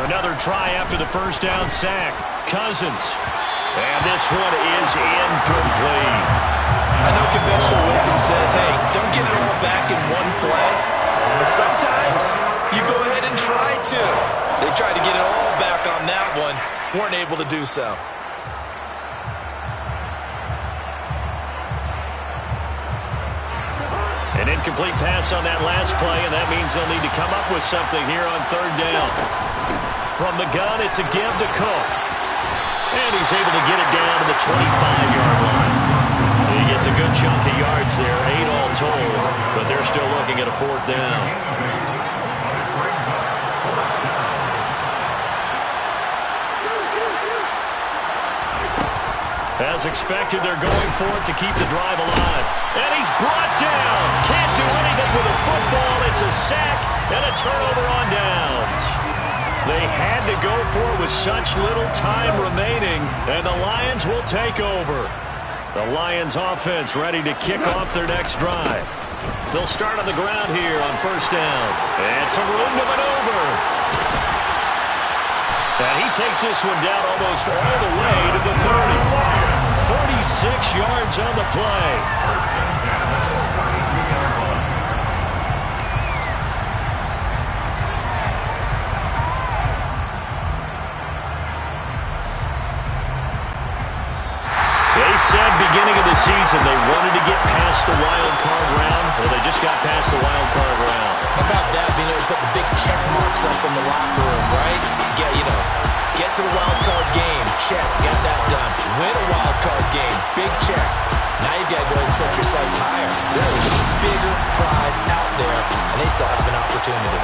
Another try after the 1st down sack. Cousins. And this one is incomplete. I know conventional wisdom says, hey, don't get it all back in one play. But sometimes you go ahead and try to. They tried to get it all back on that one. Weren't able to do so. An incomplete pass on that last play, and that means they'll need to come up with something here on third down. From the gun, it's a give to Cook. And he's able to get it down to the 25-yard line. He gets a good chunk of yards there, 8 all told, but they're still looking at a fourth down. As expected, they're going for it to keep the drive alive. And he's brought down. Can't do anything with a football. It's a sack and a turnover on downs. They had to go for it with such little time remaining, and the Lions will take over. The Lions offense ready to kick off their next drive. They'll start on the ground here on first down. And some room to maneuver. And he takes this one down almost all the way to the 30. 46 yards on the play. They said beginning of the season they wanted to get past the wild card round. Well, they just got past the wild card round. How about that, being able to put the big check marks up in the locker room, right? Get to the wild card game. Check. Got that done. Win a wild card game. Big check. Now you've got to go ahead and set your sights higher. There is a bigger prize out there, and they still have an opportunity.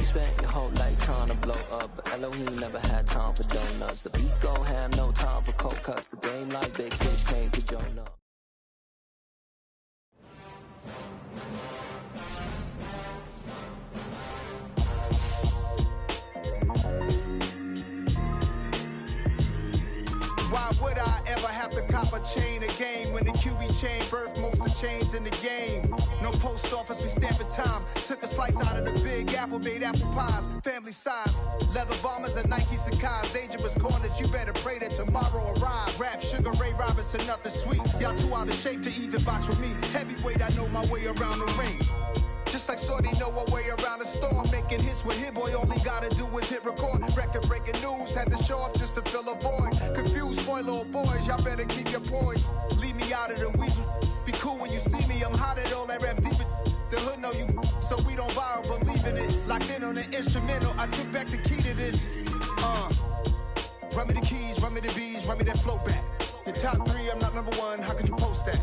Spent your whole life trying to blow up, but Elohim never had time for donuts. The beat gon' have no time for cold cuts. The game like big fish came to join up. Why would I ever have to cop a chain a game when the QB chain birthed most of the chains in the game? No post office, we stamping time. Took a slice out of the big apple, made apple pies, family size. Leather bombers and Nike Sacai's. Dangerous corners, you better pray that tomorrow arrive. Rap, Sugar Ray Robinson, nothing sweet. Y'all too out of shape to even box with me. Heavyweight, I know my way around the ring. Just like Shorty know a way around the storm. Making hits with Hit Boy, all he gotta do is hit record. Record breaking news, had to show up just to fill a void. Confused, boy, little boys, y'all better keep your poise. Leave me out of the weasel. Be cool when you see me, I'm hot at all that rap deep. The hood know you, so we don't borrow, believe in it. Locked in on the instrumental, I took back the key to this. Run me the keys, run me the bees, run me that flow back. Your top 3, I'm not number 1, how could you post that?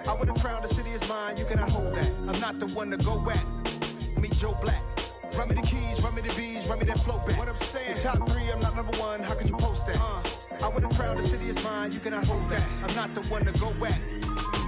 I would've crowned the city is mine, you cannot hold that. I'm not the one to go back. Meet Joe Black. Run me the keys, run me the bees, run me that flow back. What I'm saying, top 3, I'm not number 1, how could you post that? I would've crowned the city is mine, you cannot hold that. I'm not the one to go back.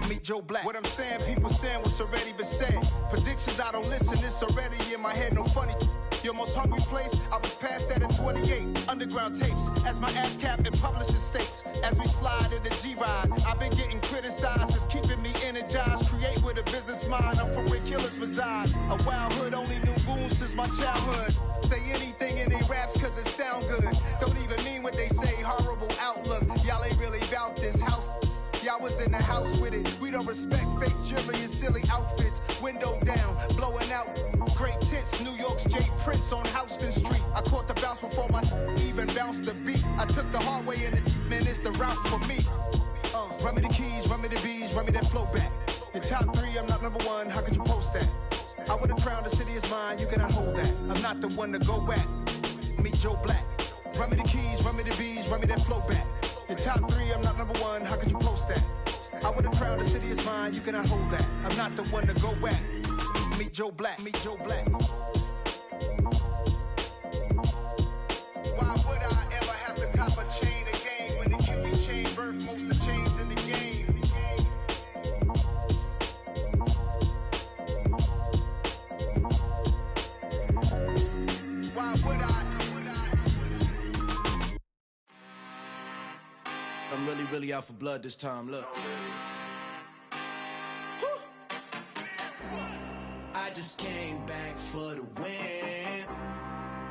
Meet Joe Black. What I'm saying, people saying what's already been said. Predictions, I don't listen, it's already in my head, no funny. Your most hungry place, I was past that in 28. Underground tapes, as my ass cap in publishing states. As we slide in the G-Ride, I've been getting criticized, it's keeping me energized. Create with a business mind, I'm from where killers reside. A wild hood, only knew goons since my childhood. Say anything in their raps cause it sound good. Don't even mean what they say, horrible outlook. Y'all ain't really about this house. Y'all was in the house with it. We don't respect fake jewelry and silly outfits. Window down, blowing out. Great tits, New York's J. Prince on Houston Street. I caught the bounce before my even bounced the beat. I took the hard way in it, man, it's the route for me. Run me the keys, run me the bees, run me that flow back. Your top 3, I'm not number 1, how could you post that? I would've crowned the city is mine, you cannot hold that. I'm not the one to go back. Meet Joe Black. Run me the keys, run me the bees, run me that flow back. Your top 3, I'm not number 1, how could you post that? I would have crowned the city is mine, you cannot hold that. I'm not the one to go at. Meet Joe Black, meet Joe Black. Why would I ever have to cop a chain again when the QB chain birthed most of chains in the game? Why would I? I'm really out for blood this time, look. I just came back for the win.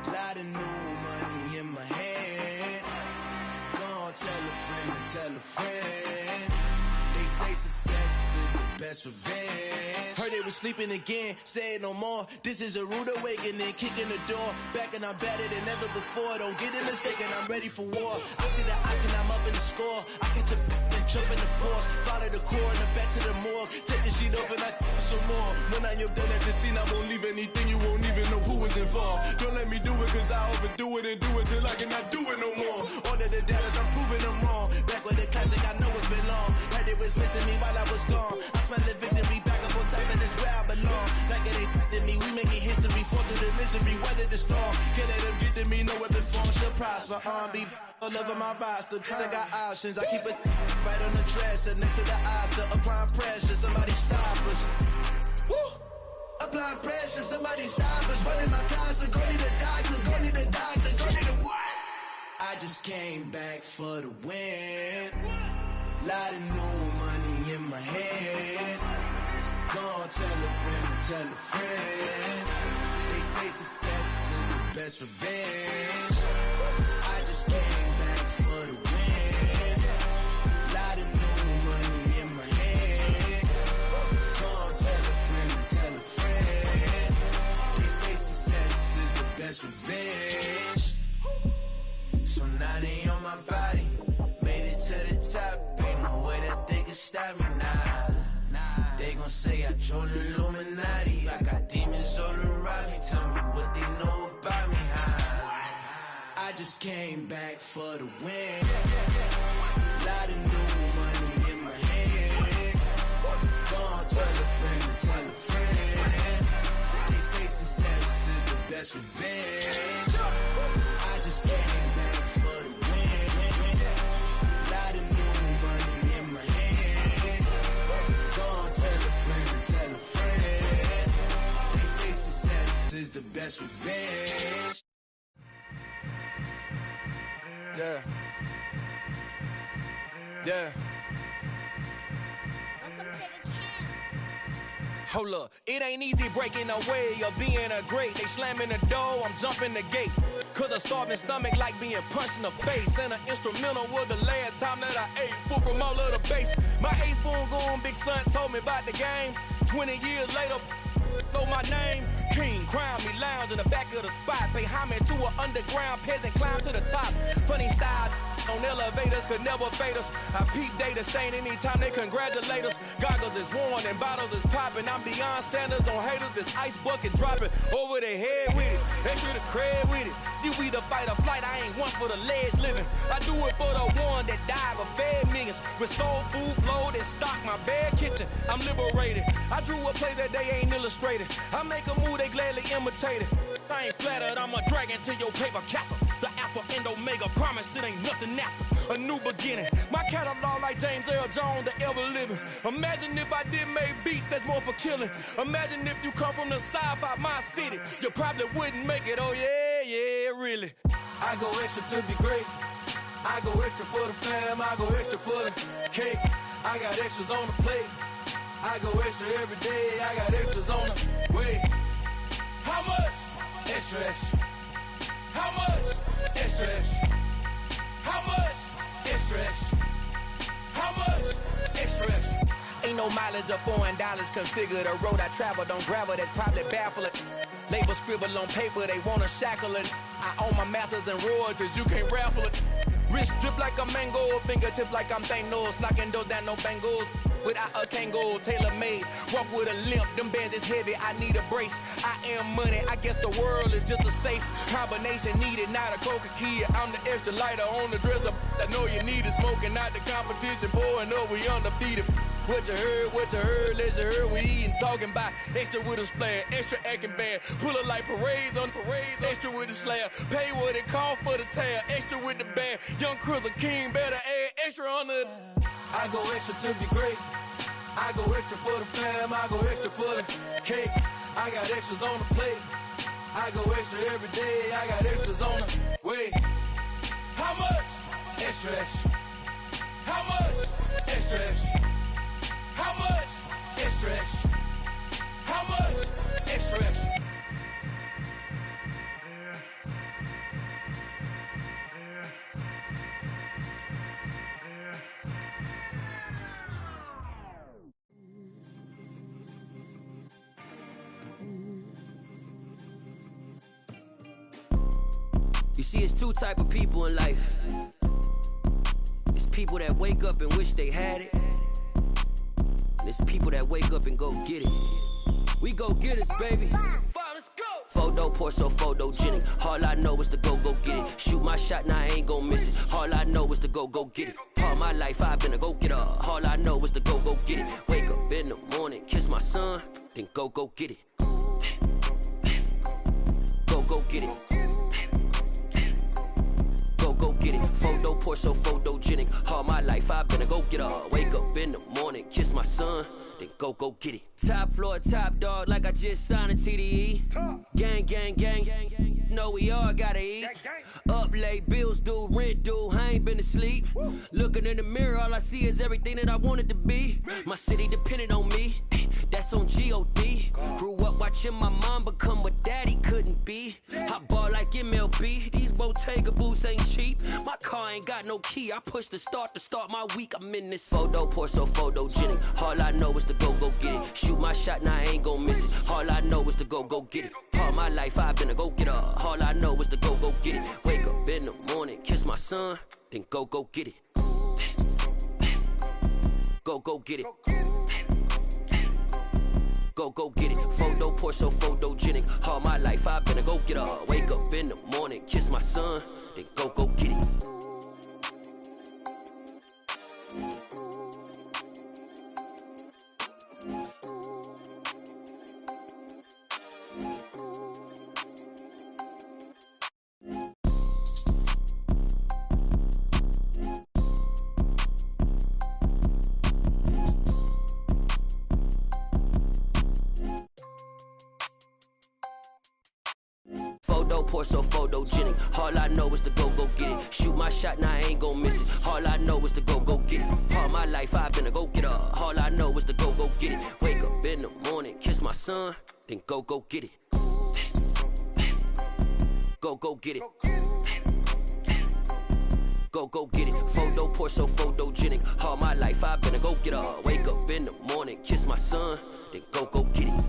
Lot of new money in my hand. Gonna tell a friend. They say success is the best revenge. Heard they was sleeping again, say it no more. This is a rude awakening, kicking the door. Back and I'm better than ever before. Don't get it mistaken, I'm ready for war. I see the option, I'm up in the score. I catch a and jump in the Porsche. Follow the core and the back to the morgue. Take the sheet off and I some more. When I am done at the scene, I won't leave anything. You won't even know who was involved. Don't let me do it, cause I overdo it and do it till I cannot do it no more. All of the doubters, I'm proving them wrong. Back with the classic, I know it's been long. Heard they was missing me while I was gone. I smell the victory, back up on type, and it's where I belong. Like it ain't to me, we making history. Fall through the misery, weather the storm. Can't let them get to me, no weapon form shall prosper. Be all over my roster. I got options, I keep it right on the dresser. Next to the Oscar, applying pressure. Somebody stop us. Woo! Applying pressure, somebody stop us. Running my closet, go need a doctor, go need a doctor, go need a what? I just came back for the win. Lot of new money in my hand. Gonna tell a friend. They say success is the best revenge. I just came back for the win. Lot of new money in my hand. Gonna tell a friend. They say success is the best revenge. So now they on my body. Made it to the top. Ain't no way that they can stop me now. They gon' say I joined the Illuminati. I got demons all around me. Tell me what they know about me, huh? I just came back for the win. Lot of new money in my hand. Gonna tell a friend. They say success is the best revenge. I just came back for the win. Lot of new money in my hand. Gonna tell a friend. They say success is the best revenge. Yeah. Hold up, it ain't easy breaking away or being a great. They slamming the door, I'm jumping the gate. Cause a starving stomach like being punched in the face. And an instrumental was the last time that I ate. Food from all of the base. My ace boom goon, big son told me about the game. 20 years later, know my name. King, crown me, lounge in the back of the spot. Pay homage to an underground peasant, climb to the top. Funny style on elevators could never fade us. I peep data stain anytime they congratulate us. Goggles is worn and bottles is popping. I'm beyond Sanders on haters. This ice bucket dropping over their head with it. Extra the cred with it. You either fight or flight. I ain't one for the ledge living. I do it for the one that died but fed millions. With soul food flowed and stocked my bad kitchen. I'm liberated. I drew a play that they ain't illustrated. I make a move they gladly imitate it. I ain't flattered, I'm a dragon to your paper castle. The Alpha and Omega, promise it ain't nothing after. A new beginning. My catalog like James Earl Jones, the ever living. Imagine if I did make beats that's more for killing. Imagine if you come from the south out my city. You probably wouldn't make it, oh yeah, really. I go extra to be great. I go extra for the fam, I go extra for the cake. I got extras on the plate. I go extra every day, I got extras on the way. How much? Extra, extra. How much? Extra, extra. How much? Extra, extra. How much? Extra, extra. Ain't no mileage of $4 configure the road I travel. Don't gravel that probably baffle it. Label scribble on paper, they wanna shackle it. I own my masters and royalties, you can't raffle it. Wrist drip like a mango, fingertips like I'm Thanos, knocking those down, no bangles. without a Kangol, tailor-made. Walk with a limp, them bands is heavy, I need a brace. I am money, I guess the world is just a safe combination needed, not a coca-key. I'm the extra lighter on the dresser. I know you need it, smoking out the competition, pouring up, we undefeated. What you heard, let's hear we eatin', talking about extra with a splash, extra acting bad, pull it like parades on parades, extra with the slab, pay what it cost for the tab, extra with the band, young Chris a king, better add extra on the. I go extra to be great. I go extra for the fam, I go extra for the cake. I got extras on the plate. I go extra every day, I got extras on the way. How much? Extra, extra. How much? Extra, extra. How much? Extra, extra. How much? Extra, extra. You see, it's two type of people in life. It's people that wake up and wish they had it. And it's people that wake up and go get it. We go get it, baby. Photo, Porso, photogenic. All I know is to go get it. Shoot my shot, now I ain't gon' miss it. All I know is to go get it. All my life I've been a go-getter. All I know is to go get it. Wake up in the morning, kiss my son, then go get it. Go get it. Go get it. Photo, Porso, photogenic. All my life I've been a go-getter. Wake up in the morning, kiss my son, then go get it. Top floor, top dog, like I just signed a TDE. Gang, gang, gang, gang, gang. Know we all gotta eat. Up late, bills due, rent due, I ain't been asleep. Looking in the mirror, all I see is everything that I wanted to be. My city depended on me, that's on G.O.D. Grew up watching my mom become what daddy couldn't be. I ball like MLB, these Bottega boots ain't cheap. My car ain't got no key, I push the start to start my week. I'm in this photo, Porso, photogenic. All I know is to go get it. Shoot my shot, now I ain't gon' miss it. All I know is to go get it. All my life I've been a go-getter. All I know is to go get it. Wake up in the morning, kiss my son, then go get it. Go get it. Go get it. Photo, Porso, photogenic. All my life I've been a go-getter. Wake up in the morning, kiss my son, then go get it. Porso, photogenic. All I know is to go get it. Shoot my shot, now I ain't gon' miss it. All I know is to go get it. All my life I've been a go-getter. All I know is to go get it. Wake up in the morning, kiss my son, then go get it. Go get it. Go get it. Photo, Porso, photogenic. All my life I've been a go-getter. Wake up in the morning, kiss my son, then go get it.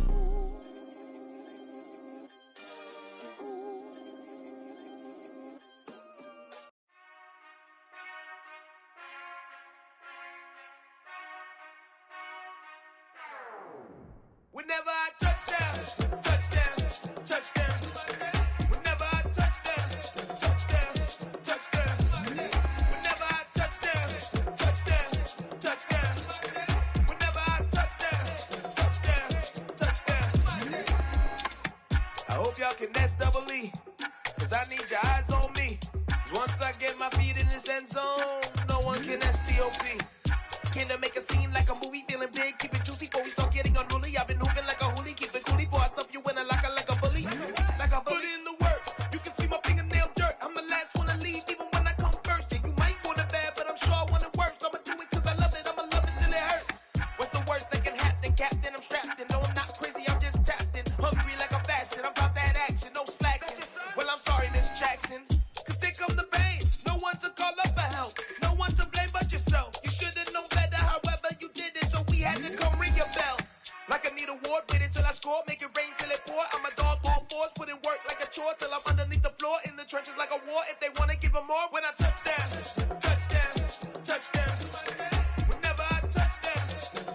Whenever I touchdown, touchdown, touchdown. Whenever I touchdown, touchdown, touchdown. Whenever I touchdown, touchdown, touchdown. Whenever I touchdown, touchdown, touchdown. I hope y'all can S-double-E, cause I need your eyes on me. Cause once I get my feet in this end zone, no one can S-T-O-P. Came to make a scene like a movie, feeling big, keep it juicy before we start getting unruly. I've been hooping like a hoolie, keep it coolie before I stuff you in a locker like a bully. Like a bully. Put in the work, you can see my fingernail dirt. I'm the last one to leave, even when I come first. Yeah, you might want it bad, but I'm sure I want it worse. I'ma do it cause I love it, I'ma love it till it hurts. What's the worst that can happen, Captain? I'm strapped in, no I'm not crazy, I'm just tapped in. Hungry like a bastard, I'm about that action, no slacking. Well, I'm sorry, Miss Jackson, cause here come the pain. No one to call up for help, no one to blame but yourself. You should've known better, however you did it, so we had to come ring your bell. Like I need a award, wait until I score, make it rain till it pour. I'm a dog, all fours, put in work like a chore till I'm underneath the floor, in the trenches like a war. If they wanna give them more, when I touch down, touchdown, touchdown. Whenever I touch down,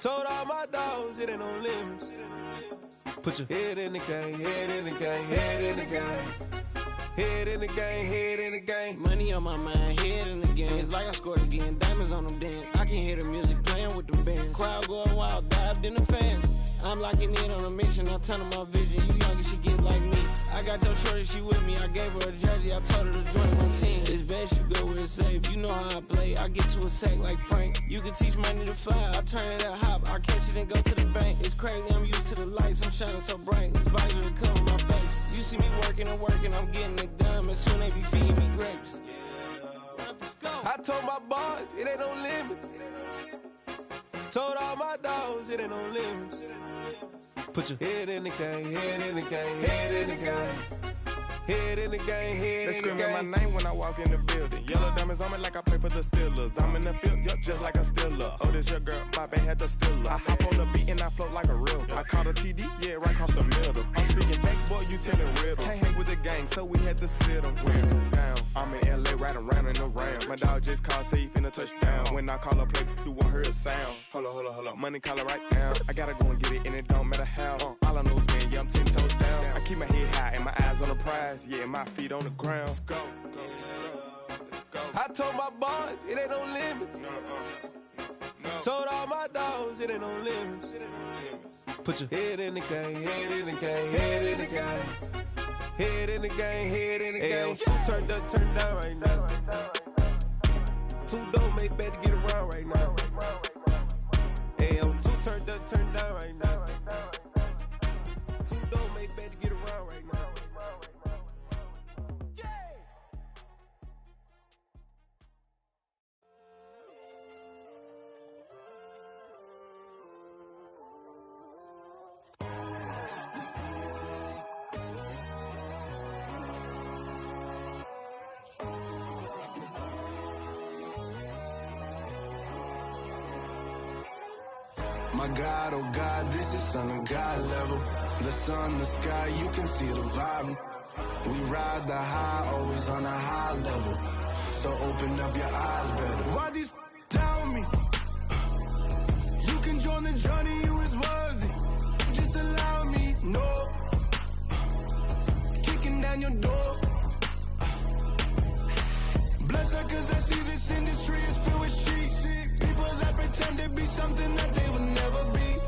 Told all my dogs it ain't no limits. Put your head in the game, head in the game, head in the game. Head in the game, head in the game. Money on my mind, head in the game. It's like I scored again, diamonds on them dance. I can hear the music playing with the bands. Crowd going wild, dived in the fans. I'm locking in on a mission, I'm turning my vision. You young and she get like me. I got your shorty, she with me. I gave her a jersey, I told her to join my team. It's best you go where it's safe. You know how I play, I get to a sack like Frank. You can teach money to fly, I turn it at hop. I catch it and go to the bank. It's crazy, I'm used to the lights, I'm shining so bright. This visor will cover my face. You see me working and working, I'm getting it done. And soon they be feeding me grapes. I told my boys it ain't no limits. Told all my dogs it ain't no limits. Put your head in the game, head in the game, head in the game. Head in the game, head in the game. They screaming my name when I walk in the building. Yellow diamonds on me like I play for the Steelers. I'm in the field, yup, just like a Steeler. Oh, this your girl, my bad had the Steeler. I hop on the beat and I float like a real. I caught a TD, yeah, right across the middle. I'm speaking facts, boy, you telling riddles. Can't hang with the gang, so we had to sit them down. I'm in LA, riding around and around. My dog just called, say he finna touch down. When I call a play, you won't hear a sound. Hold up, money calling right now. I gotta go and get it, and it don't matter how. All I know is, man, yeah, I'm 10 toes down. I keep my head high and my eyes on the prize. Yeah, my feet on the ground. Let's go. I told my boys it ain't no limits. Told all my dogs it ain't no limits. Put your head in the game, head in the game, head in the game. Head in the game, head in the game. Turned up, turned down right now. Two dope make better get around right now. Hey, I'm two turned up, turned down right now. Two dope make better get around right now. My God, oh God, this is son of God level. The sun, the sky, you can see the vibe. We ride the high, always on a high level. So open up your eyes better. Why these tell me? You can join the journey, you is worthy. Just allow me, no. Kicking down your door. Bloodsuckers, I see this industry is filled with sheep. People that pretend to be something that they will never be.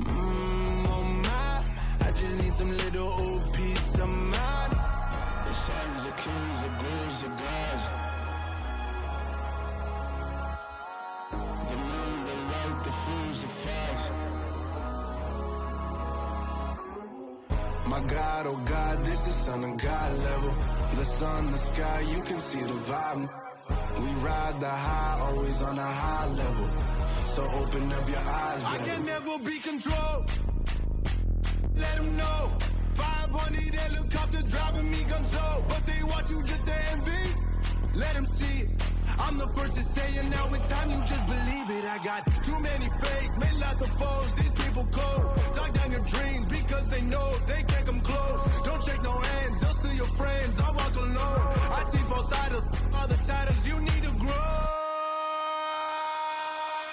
Oh my, I just need some little old peace of mind. The sons of kings, the ghouls, the gods. The moon, the light, the fools, the facts. My God, oh God, this is son of God level. The sun, the sky, you can see the vibe. We ride the high, always on a high level. So open up your eyes, baby. I can never be controlled. Let them know. 500 helicopters driving me gonzo. But they want you just to envy. Let them see it. I'm the first to say it, now it's time you just believe it. I got too many fakes, made lots of foes. These people cold. Talk down your dreams because they know they can't come close. Don't shake no hands, they'll steal your friends. I walk alone. I see both sides of all the titles you need to grow.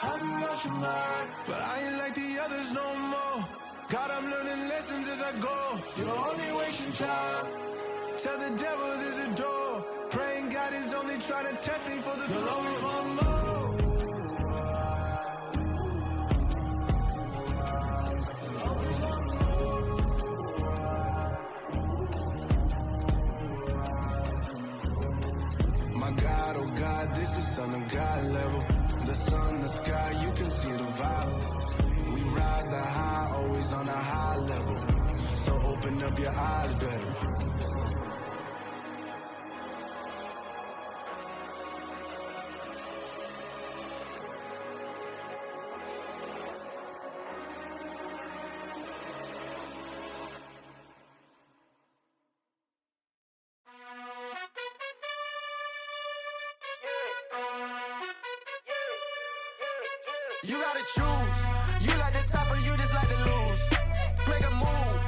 I've been watching mine, but I ain't like the others no more. God, I'm learning lessons as I go. You're only wasting time. Tell the devil there's a door. Praying God is only trying to test me for the throne. You'll always want more. My God, oh God, this is son of God level. The sun, the sky, you can see the vibe. We ride the high, always on a high level. So open up your eyes better. You gotta choose. You like the top or you just like to lose. Make a move.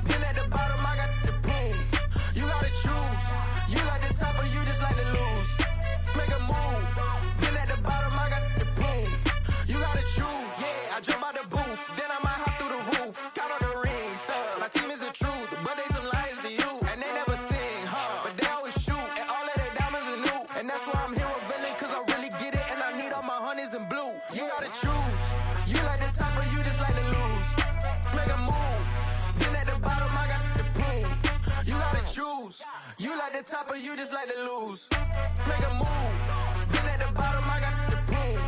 Been at the bottom, I got the prove. You gotta choose. You like the top or you just like to lose. Make a move. Been at the bottom, I got the prove. the top or you just like to lose? Make a move. Been at the bottom, I got the prove.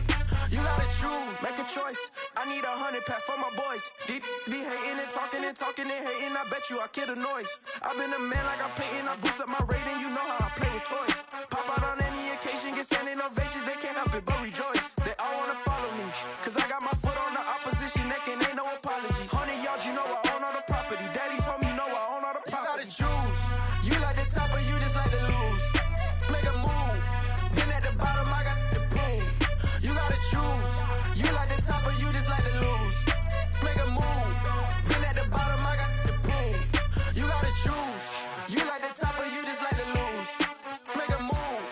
You gotta choose, make a choice. I need 100 pack for my boys. These be hating and talking and hating. I bet you I kill the noise. I've been a man like I'm painting. I boost up my rating. You know how I play with toys. Pop out on any occasion, get standing ovations. They can't help it but rejoice. They all wanna follow me, cause I got my foot on the opposition neck and ain't no apologies. 100 yards, you know I own all the property. Daddy's home, you know I own all the property. You gotta choose. You like the top or you just like to lose? Make a move. Been at the bottom, I got the proof. You gotta choose. You like the top or you just like to lose? Make a move. Been at the bottom, I got the proof. You gotta choose. You like the top or you just like to lose? Make a move.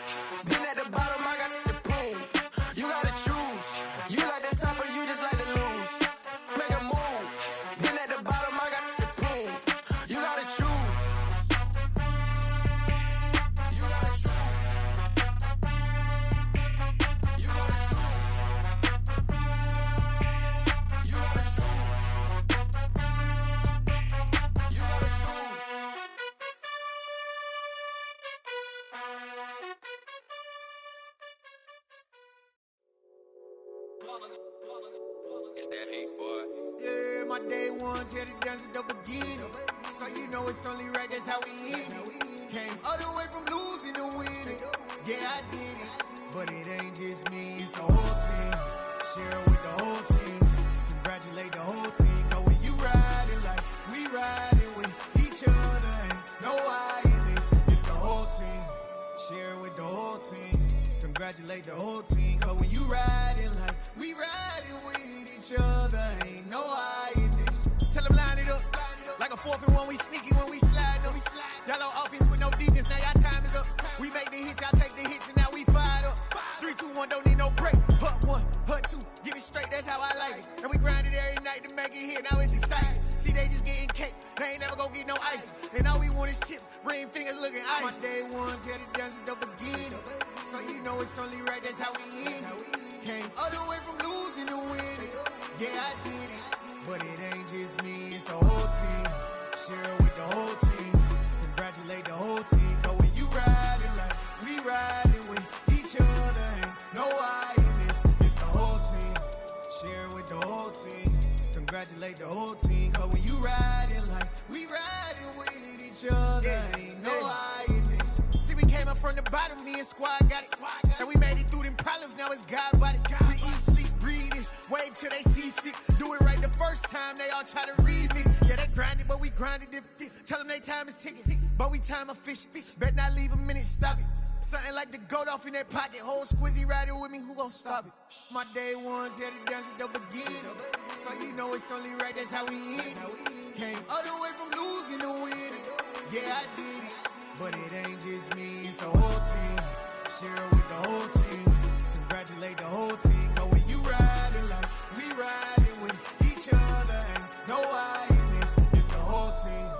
Been at the bottom, I got the proof. You gotta choose. You like the top or you just like to lose? Make a move. Been at the bottom, I got the proof. You gotta choose. You gotta choose. You gotta choose. You gotta choose. You gotta choose. It's that hate, boy. Yeah, my day ones here to dance at the beginning. So you know it's only right, that's how we end it. Came all the way from losing to winning. Yeah, I did it. But it ain't just me, it's the whole team. Share it with the whole team. Congratulate the whole team. Cause when you riding like we riding with each other, ain't no I in this. It's the whole team. Share it with the whole team. Congratulate the whole team. Cause when you riding like we riding with each other, ain't no I in this. Tell them line it up. Like a 4th and 1, we sneaky when we slide them. Y'all on offense with no defense, now y'all time is up. We make the hits, y'all take the hits, and now we fired up. 3, 2, 1, don't need no break. Hut 1, hut 2, give it straight, that's how I like it. And we grind it every night to make it hit, now it's exciting. See, they just getting cake, they ain't never gonna get no ice. And all we want is chips, ring fingers looking ice. My day ones here to dance at the beginning. So you know it's only right, that's how we end it. Came all the way from losing to winning. Yeah, I did it. But it ain't just me, it's the whole team. Share it with the whole team. Congratulate the whole team. Cause when you riding like we riding with each other, ain't no I in this. It's the whole team. Share it with the whole team. Congratulate the whole team. Cause when you riding like we riding with each other, ain't no I in this. See, we came up from the bottom, me and squad got it. And we made it through them problems, now it's God body. We eat, sleep, breathe this, wave till they see sick. Do it right the first time, they all try to remix. Yeah, they grinded, but we grinded different. Tell them they time is ticking, but we time efficient. Bet not leave a minute, stop it. Something like the goat off in their pocket. Whole squizzy riding with me, who gon' stop it? My day ones here to dance at the beginning. So you know it's only right, that's how we end it. Came all the way from losing to winning. Yeah, I did it. But it ain't just me, it's the whole team. Share it with the whole team. Congratulate the whole team. Cause when you riding like we riding with each other, ain't no I in this. It's the whole team.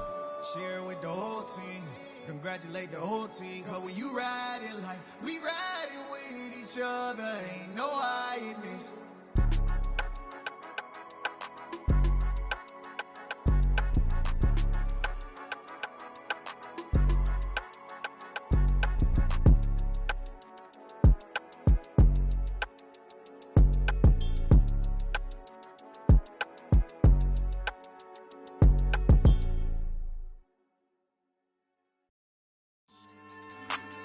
Share it with the whole team. Congratulate the whole team. Cause when you riding like we riding with each other, ain't no I in this.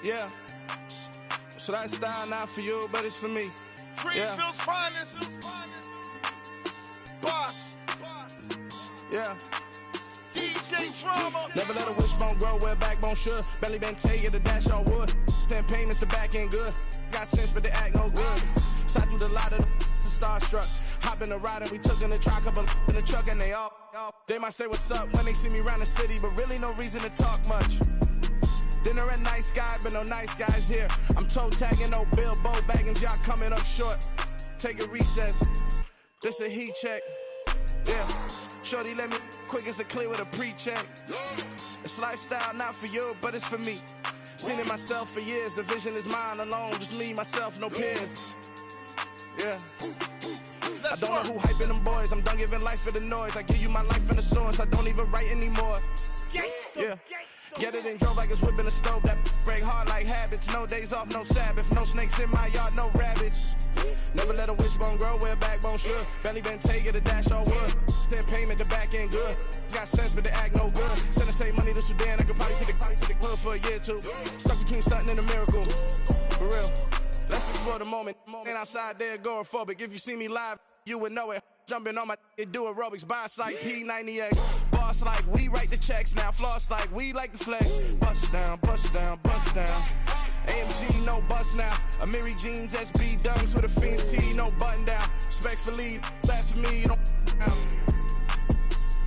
Yeah. So that style not for you, but it's for me. Trueskillz finest. Boss. Yeah. DJ Drama. Never let a wishbone grow where a backbone should. Belly been tell you the dash on wood. Then payments the back end good. Got sense, but they act no good. Shot through the lot of the starstruck. Hop in the ride and we took in the truck, couple in the truck and they all. They might say what's up when they see me round the city, but really no reason to talk much. Dinner a nice guy, but no nice guys here. I'm toe tagging, no Bilbo bagging, y'all coming up short. Take a recess. This a heat check. Yeah. Shorty let me quick as a clear with a pre-check. It's lifestyle not for you, but it's for me. Seen it myself for years. The vision is mine alone. Just me, myself, no peers. Yeah. I don't know who hyping them boys. I'm done giving life for the noise. I give you my life in the source. I don't even write anymore. Yeah. Get it and drove like it's whipping the stove. That break hard like habits. No days off, no Sabbath. No snakes in my yard, no rabbits. Never let a wishbone grow where a backbone should. Belly been take it, a dash all wood. Then payment, the back end good. Got sense, but they act no good. Send and save money to Sudan. I could probably take the hood for a year or two. Stuck between stunting and a miracle. For real. Let's explore the moment. Ain't outside there agoraphobic. If you see me live, you would know it. Jumping on my do aerobics, boss like P90X. Boss like we write the checks now. Floss like we like the flex. Bust down, bust down, bust down. AMG, no bust now. Amiri jeans, SB dunks with a Fiends T, no button down. Respectfully, that's for me, you don't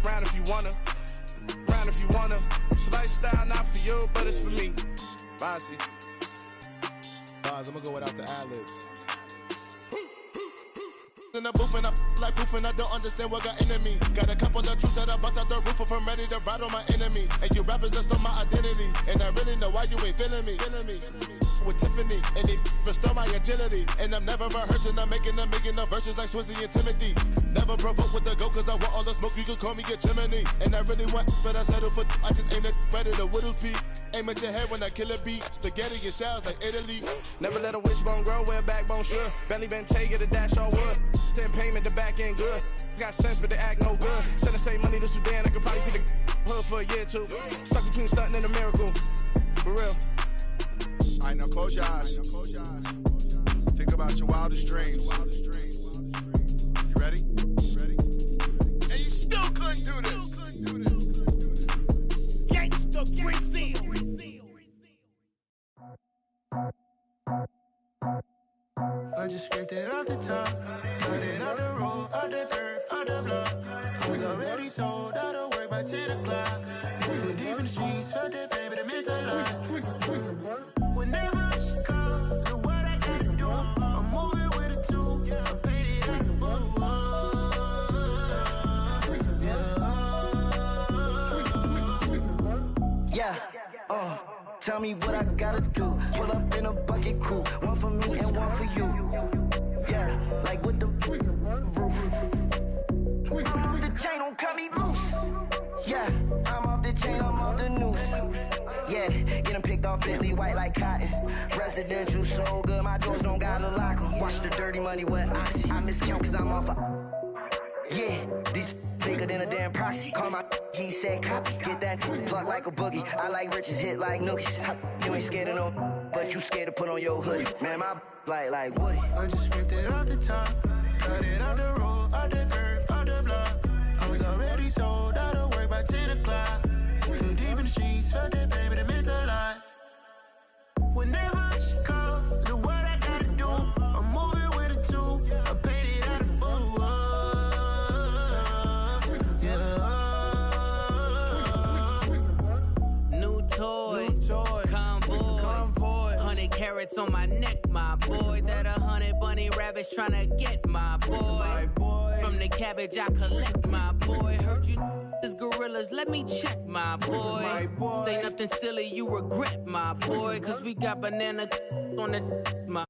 round if you wanna. Round if you wanna. It's lifestyle, not for you, but it's for me. Bossy. Bars, I'm gonna go without the ad-libs. In the booth and I like proof and I don't understand what got into me. Got a couple of truths that I bust out the roof if I'm ready to ride on my enemy. And you rappers just stole my identity. And I really know why you ain't feeling me. With Tiffany, and they restore my agility. And I'm never rehearsing, I'm making of verses like Swizzy and Timothy. Never provoke with the go, cause I want all the smoke, you can call me a chimney. And I really want, but I settle for, I just aim at ready to Whittles Peak. Aim at your head when I kill a beat. Spaghetti and shells like Italy. Never let a wishbone grow where a backbone should. Belly been take it, a dash all wood. Then payment, the back end good. Got sense, but they act no good. Send and save money to Sudan, I could probably take the hood for a year or two. Stuck between stunting and a miracle. For real. All right, now close your eyes. Think about your wildest dreams. You ready? And you still couldn't do this. Gangsta Brazil. I just scraped it off the top, cut it off the road, off the turf, off the block. I was already sold out of work by 10 o'clock. Too deep in the streets, felt that pain, but it meant a lot. Whenever she calls, know what I gotta do. I'm moving with a two, I paid it out the phone. Yeah, tell me what I gotta do. Pull up in a bucket crew, one for me and one for you. Yeah, like with the roof. I'm off the chain, don't cut me loose. Yeah, I'm off the chain, I'm off the noose. Yeah, get them picked off Bentley, white like cotton. Residential, so good, my doors don't gotta lock them. Watch the dirty money with Oxy. I miscount cause I'm off yeah, these bigger than a damn proxy. Call my he said copy. Get that plug like a boogie. I like riches, hit like nookies. You ain't scared of no, but you scared to put on your hoodie. Man, my like Woody. I just scraped it off the top, cut it off the road, off the turf, off the block. I was already sold out of work by 10 o'clock. Too deep in the streets, felt that pain, but it meant a lot. Whenever she calls, know what I gotta do. I'm moving with a two, I paid it out of phone. Convoy, 100 carats on my neck, my boy. That 100 bunny rabbits tryna get my boy. From the cabbage I collect, my boy. Heard you is gorillas, let me check, my boy. Say nothing silly, you regret, my boy. Cause we got banana on the my